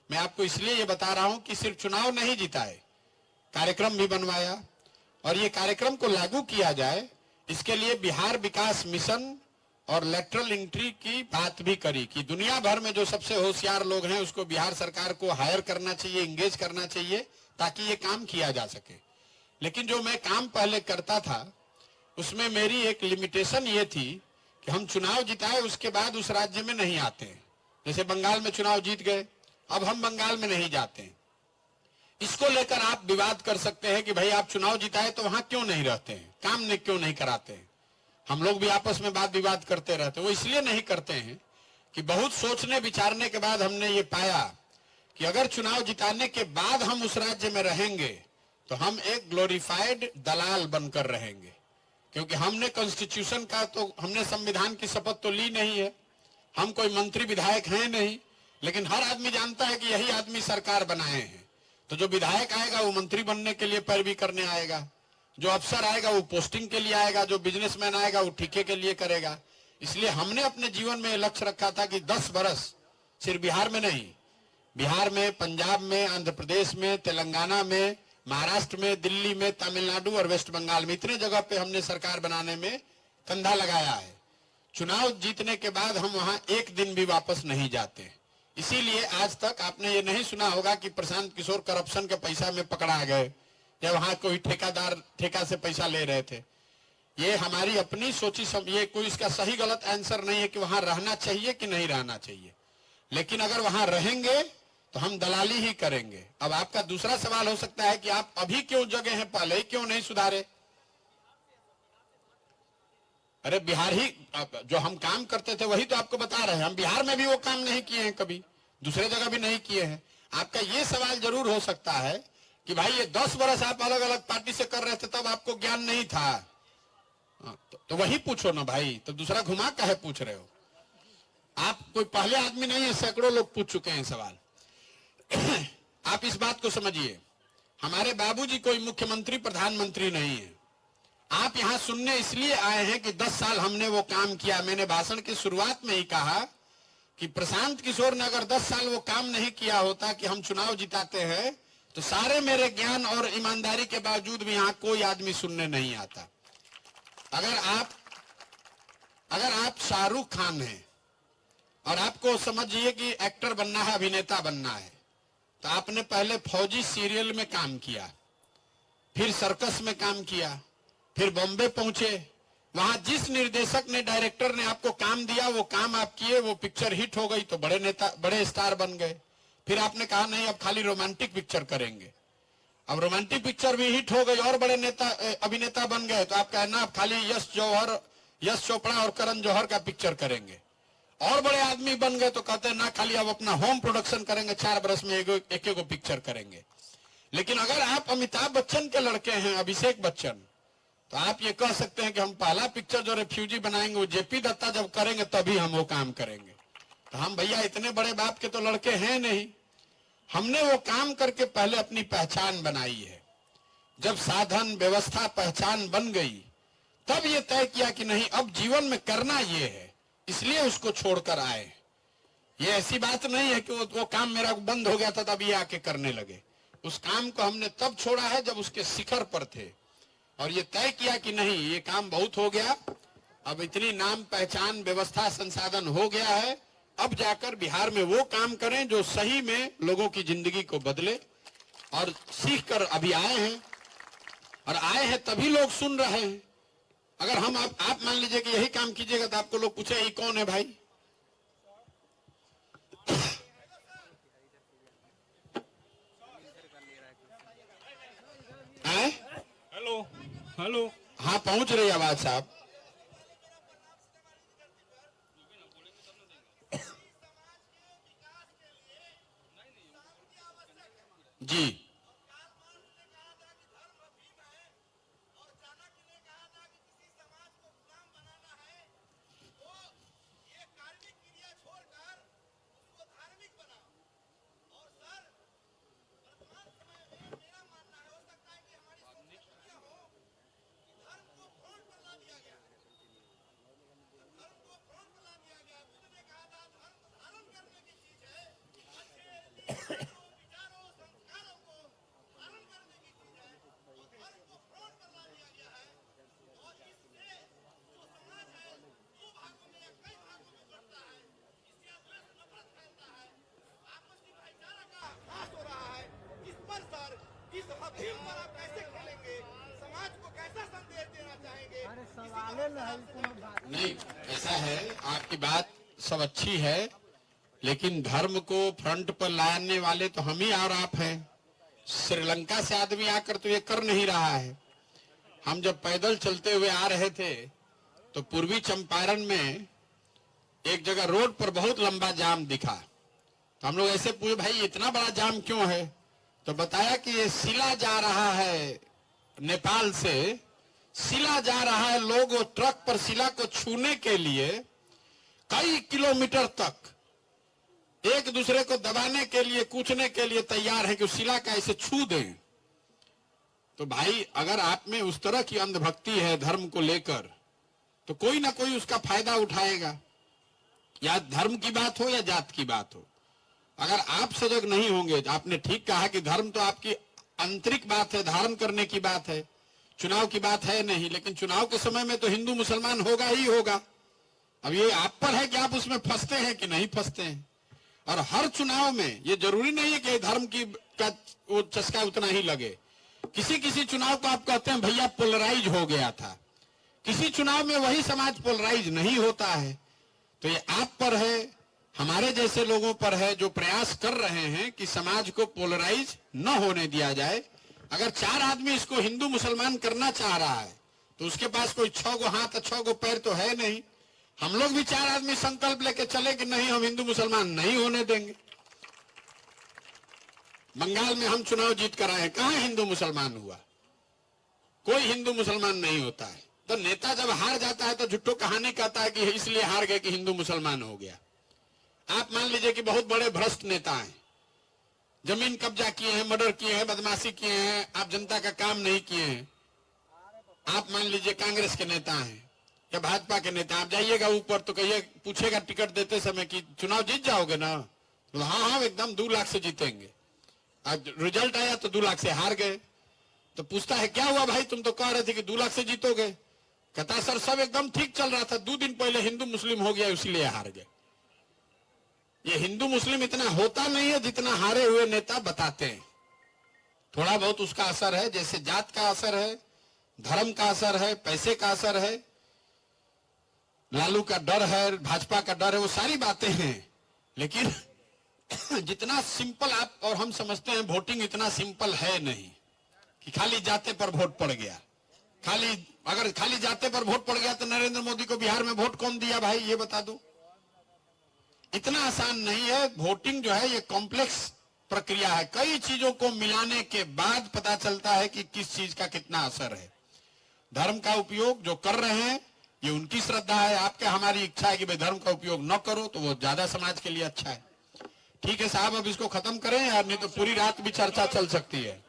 मैं आपको इसलिए ये बता रहा हूं कि सिर्फ चुनाव नहीं जीता है, कार्यक्रम भी बनवाया और ये कार्यक्रम को लागू किया जाए। इसके लिए बिहार विकास मिशन और लेटरल एंट्री की बात भी करी कि दुनिया भर में जो सबसे होशियार लोग हैं उसको बिहार सरकार को हायर करना चाहिए, इंगेज करना चाहिए ताकि ये काम किया जा सके। लेकिन जो मैं काम पहले करता था उसमें मेरी एक लिमिटेशन ये थी कि हम चुनाव जिताए उसके बाद उस राज्य में नहीं आते। जैसे बंगाल में चुनाव जीत गए, अब हम बंगाल में नहीं जाते। इसको लेकर आप विवाद कर सकते हैं कि भाई आप चुनाव जिताए तो वहां क्यों नहीं रहते हैं, काम ने क्यों नहीं कराते हैं। हम लोग भी आपस में वाद विवाद करते रहते हैं। वो इसलिए नहीं करते हैं कि बहुत सोचने विचारने के बाद हमने ये पाया कि अगर चुनाव जिताने के बाद हम उस राज्य में रहेंगे तो हम एक ग्लोरीफाइड दलाल बनकर रहेंगे, क्योंकि हमने कॉन्स्टिट्यूशन का तो हमने संविधान की शपथ तो ली नहीं है, हम कोई मंत्री विधायक हैं नहीं, लेकिन हर आदमी जानता है कि यही आदमी सरकार बनाए हैं। तो जो विधायक आएगा वो मंत्री बनने के लिए पैरवी करने आएगा, जो अफसर आएगा वो पोस्टिंग के लिए आएगा, जो बिजनेसमैन आएगा वो ठेके के लिए करेगा। इसलिए हमने अपने जीवन में लक्ष्य रखा था कि 10 बरस सिर्फ बिहार में नहीं, बिहार में, पंजाब में, आंध्र प्रदेश में, तेलंगाना में, महाराष्ट्र में, दिल्ली में, तमिलनाडु और वेस्ट बंगाल में, इतने जगह पे हमने सरकार बनाने में कंधा लगाया है। चुनाव जीतने के बाद हम वहां एक दिन भी वापस नहीं जाते। इसीलिए आज तक आपने ये नहीं सुना होगा कि प्रशांत किशोर करप्शन के पैसा में पकड़ा गए या वहां कोई ठेकेदार ठेका से पैसा ले रहे थे। ये हमारी अपनी सोची ये कोई इसका सही गलत आंसर नहीं है कि वहां रहना चाहिए कि नहीं रहना चाहिए, लेकिन अगर वहां रहेंगे तो हम दलाली ही करेंगे। अब आपका दूसरा सवाल हो सकता है कि आप अभी क्यों जगह हैं, पहले ही क्यों नहीं सुधारे। अरे बिहार ही जो हम काम करते थे वही तो आपको बता रहे हैं। हम बिहार में भी वो काम नहीं किए हैं, कभी दूसरे जगह भी नहीं किए हैं। आपका ये सवाल जरूर हो सकता है कि भाई ये 10 बरस आप अलग अलग पार्टी से कर रहे थे तब आपको ज्ञान नहीं था। तो वही पूछो ना भाई, तो दूसरा घुमा काहे पूछ रहे हो। आप कोई पहले आदमी नहीं है, सैकड़ों लोग पूछ चुके हैं सवाल। आप इस बात को समझिए, हमारे बाबूजी कोई मुख्यमंत्री प्रधानमंत्री नहीं है। आप यहां सुनने इसलिए आए हैं कि 10 साल हमने वो काम किया। मैंने भाषण की शुरुआत में ही कहा कि प्रशांत किशोर ने अगर 10 साल वो काम नहीं किया होता कि हम चुनाव जिताते हैं, तो सारे मेरे ज्ञान और ईमानदारी के बावजूद भी यहां कोई आदमी सुनने नहीं आता। अगर आप शाहरुख खान हैं और आपको समझिए कि एक्टर बनना है, अभिनेता बनना है, तो आपने पहले फौजी सीरियल में काम किया, फिर सर्कस में काम किया, फिर बॉम्बे पहुंचे। वहां जिस निर्देशक ने, डायरेक्टर ने आपको काम दिया वो काम आप किए, वो पिक्चर हिट हो गई तो बड़े नेता, बड़े स्टार बन गए। फिर आपने कहा नहीं अब खाली रोमांटिक पिक्चर करेंगे, अब रोमांटिक पिक्चर भी हिट हो गई और बड़े नेता अभिनेता बन गए तो आप कहना अब खाली यश चोपड़ा और करण जौहर का पिक्चर करेंगे। और बड़े आदमी बन गए तो कहते हैं ना खाली अब अपना होम प्रोडक्शन करेंगे, 4 बरस में एक पिक्चर करेंगे। लेकिन अगर आप अमिताभ बच्चन के लड़के हैं, अभिषेक बच्चन, तो आप ये कह सकते हैं कि हम पहला पिक्चर जो रेफ्यूजी बनाएंगे वो जेपी दत्ता जब करेंगे तभी हम वो काम करेंगे। तो हम भैया इतने बड़े बाप के तो लड़के हैं नहीं। हमने वो काम करके पहले अपनी पहचान बनाई है। जब साधन, व्यवस्था, पहचान बन गई तब ये तय किया कि नहीं अब जीवन में करना ये है, इसलिए उसको छोड़कर आए। ये ऐसी बात नहीं है कि वो काम मेरा बंद हो गया था तब ये आके करने लगे। उस काम को हमने तब छोड़ा है जब उसके शिखर पर थे और ये तय किया कि नहीं ये काम बहुत हो गया, अब इतनी नाम, पहचान, व्यवस्था, संसाधन हो गया है, अब जाकर बिहार में वो काम करें जो सही में लोगों की जिंदगी को बदले। और सीख कर अभी आए हैं और आए हैं तभी लोग सुन रहे हैं। अगर हम आप मान लीजिए कि यही काम कीजिएगा तो आपको लोग पूछे ये कौन है भाई। हेलो हेलो, हाँ पहुंच रही आवाज साहब। जी नहीं, ऐसा है, आपकी बात सब अच्छी है, लेकिन धर्म को फ्रंट पर लाने वाले तो हम ही और आप हैं। श्रीलंका से आदमी आकर तो ये कर नहीं रहा है। हम जब पैदल चलते हुए आ रहे थे तो पूर्वी चंपारण में एक जगह रोड पर बहुत लंबा जाम दिखा। तो हम लोग ऐसे पूछे, भाई इतना बड़ा जाम क्यों है? तो बताया कि ये शिला जा रहा है, नेपाल से शिला जा रहा है। लोग वो ट्रक पर शिला को छूने के लिए कई किलोमीटर तक एक दूसरे को दबाने के लिए, कूचने के लिए तैयार है कि उस शिला का ऐसे छू दें। तो भाई, अगर आप में उस तरह की अंधभक्ति है धर्म को लेकर, तो कोई ना कोई उसका फायदा उठाएगा, या धर्म की बात हो या जात की बात हो। अगर आप सजग नहीं होंगे, आपने ठीक कहा कि धर्म तो आपकी आंतरिक बात है, धारण करने की बात है, चुनाव की बात है नहीं, लेकिन चुनाव के समय में तो हिंदू मुसलमान होगा ही होगा। अब ये आप पर है कि आप उसमें फंसते हैं कि नहीं फंसते हैं। और हर चुनाव में ये जरूरी नहीं है कि धर्म की का वो चस्का उतना ही लगे। किसी किसी चुनाव को आप कहते हैं भैया पोलराइज हो गया था, किसी चुनाव में वही समाज पोलराइज नहीं होता है। तो ये आप पर है, हमारे जैसे लोगों पर है, जो प्रयास कर रहे हैं कि समाज को पोलराइज न होने दिया जाए। अगर 4 आदमी इसको हिंदू मुसलमान करना चाह रहा है तो उसके पास कोई 6 गो हाथ 6 गो पैर तो है नहीं। हम लोग भी 4 आदमी संकल्प लेके चले कि नहीं, हम हिंदू मुसलमान नहीं होने देंगे। बंगाल में हम चुनाव जीत कर आए, कहां हिंदू मुसलमान हुआ? कोई हिंदू मुसलमान नहीं होता है। तो नेता जब हार जाता है तो झुट्टो कहानी कहता है कि इसलिए हार गए कि हिंदू मुसलमान हो गया। आप मान लीजिए कि बहुत बड़े भ्रष्ट नेता हैं, जमीन कब्जा किए हैं, मर्डर किए हैं, बदमाशी किए हैं, आप जनता का काम नहीं किए हैं। आप मान लीजिए कांग्रेस के नेता हैं या भाजपा के नेता, आप जाइएगा ऊपर तो कहिए, पूछेगा टिकट देते समय कि चुनाव जीत जाओगे ना? तो हाँ हाँ एकदम 2 लाख से जीतेंगे। आज रिजल्ट आया तो 2 लाख से हार गए। तो पूछता है क्या हुआ भाई, तुम तो कह रहे थे कि 2 लाख से जीतोगे। कहता है सर सब एकदम ठीक चल रहा था, 2 दिन पहले हिंदू मुस्लिम हो गया इसलिए हार गए। ये हिंदू मुस्लिम इतना होता नहीं है जितना हारे हुए नेता बताते हैं। थोड़ा बहुत उसका असर है, जैसे जात का असर है, धर्म का असर है, पैसे का असर है, लालू का डर है, भाजपा का डर है, वो सारी बातें हैं। लेकिन जितना सिंपल आप और हम समझते हैं, वोटिंग इतना सिंपल है नहीं कि खाली जाते पर वोट पड़ गया। अगर खाली जाते पर वोट पड़ गया तो नरेंद्र मोदी को बिहार में वोट कौन दिया भाई, ये बता दो। इतना आसान नहीं है। वोटिंग जो है ये कॉम्प्लेक्स प्रक्रिया है, कई चीजों को मिलाने के बाद पता चलता है कि किस चीज का कितना असर है। धर्म का उपयोग जो कर रहे हैं ये उनकी श्रद्धा है, आपके हमारी इच्छा है कि भाई धर्म का उपयोग न करो तो वो ज्यादा समाज के लिए अच्छा है। ठीक है साहब, अब इसको खत्म करें यार, नहीं तो पूरी रात भी चर्चा चल सकती है।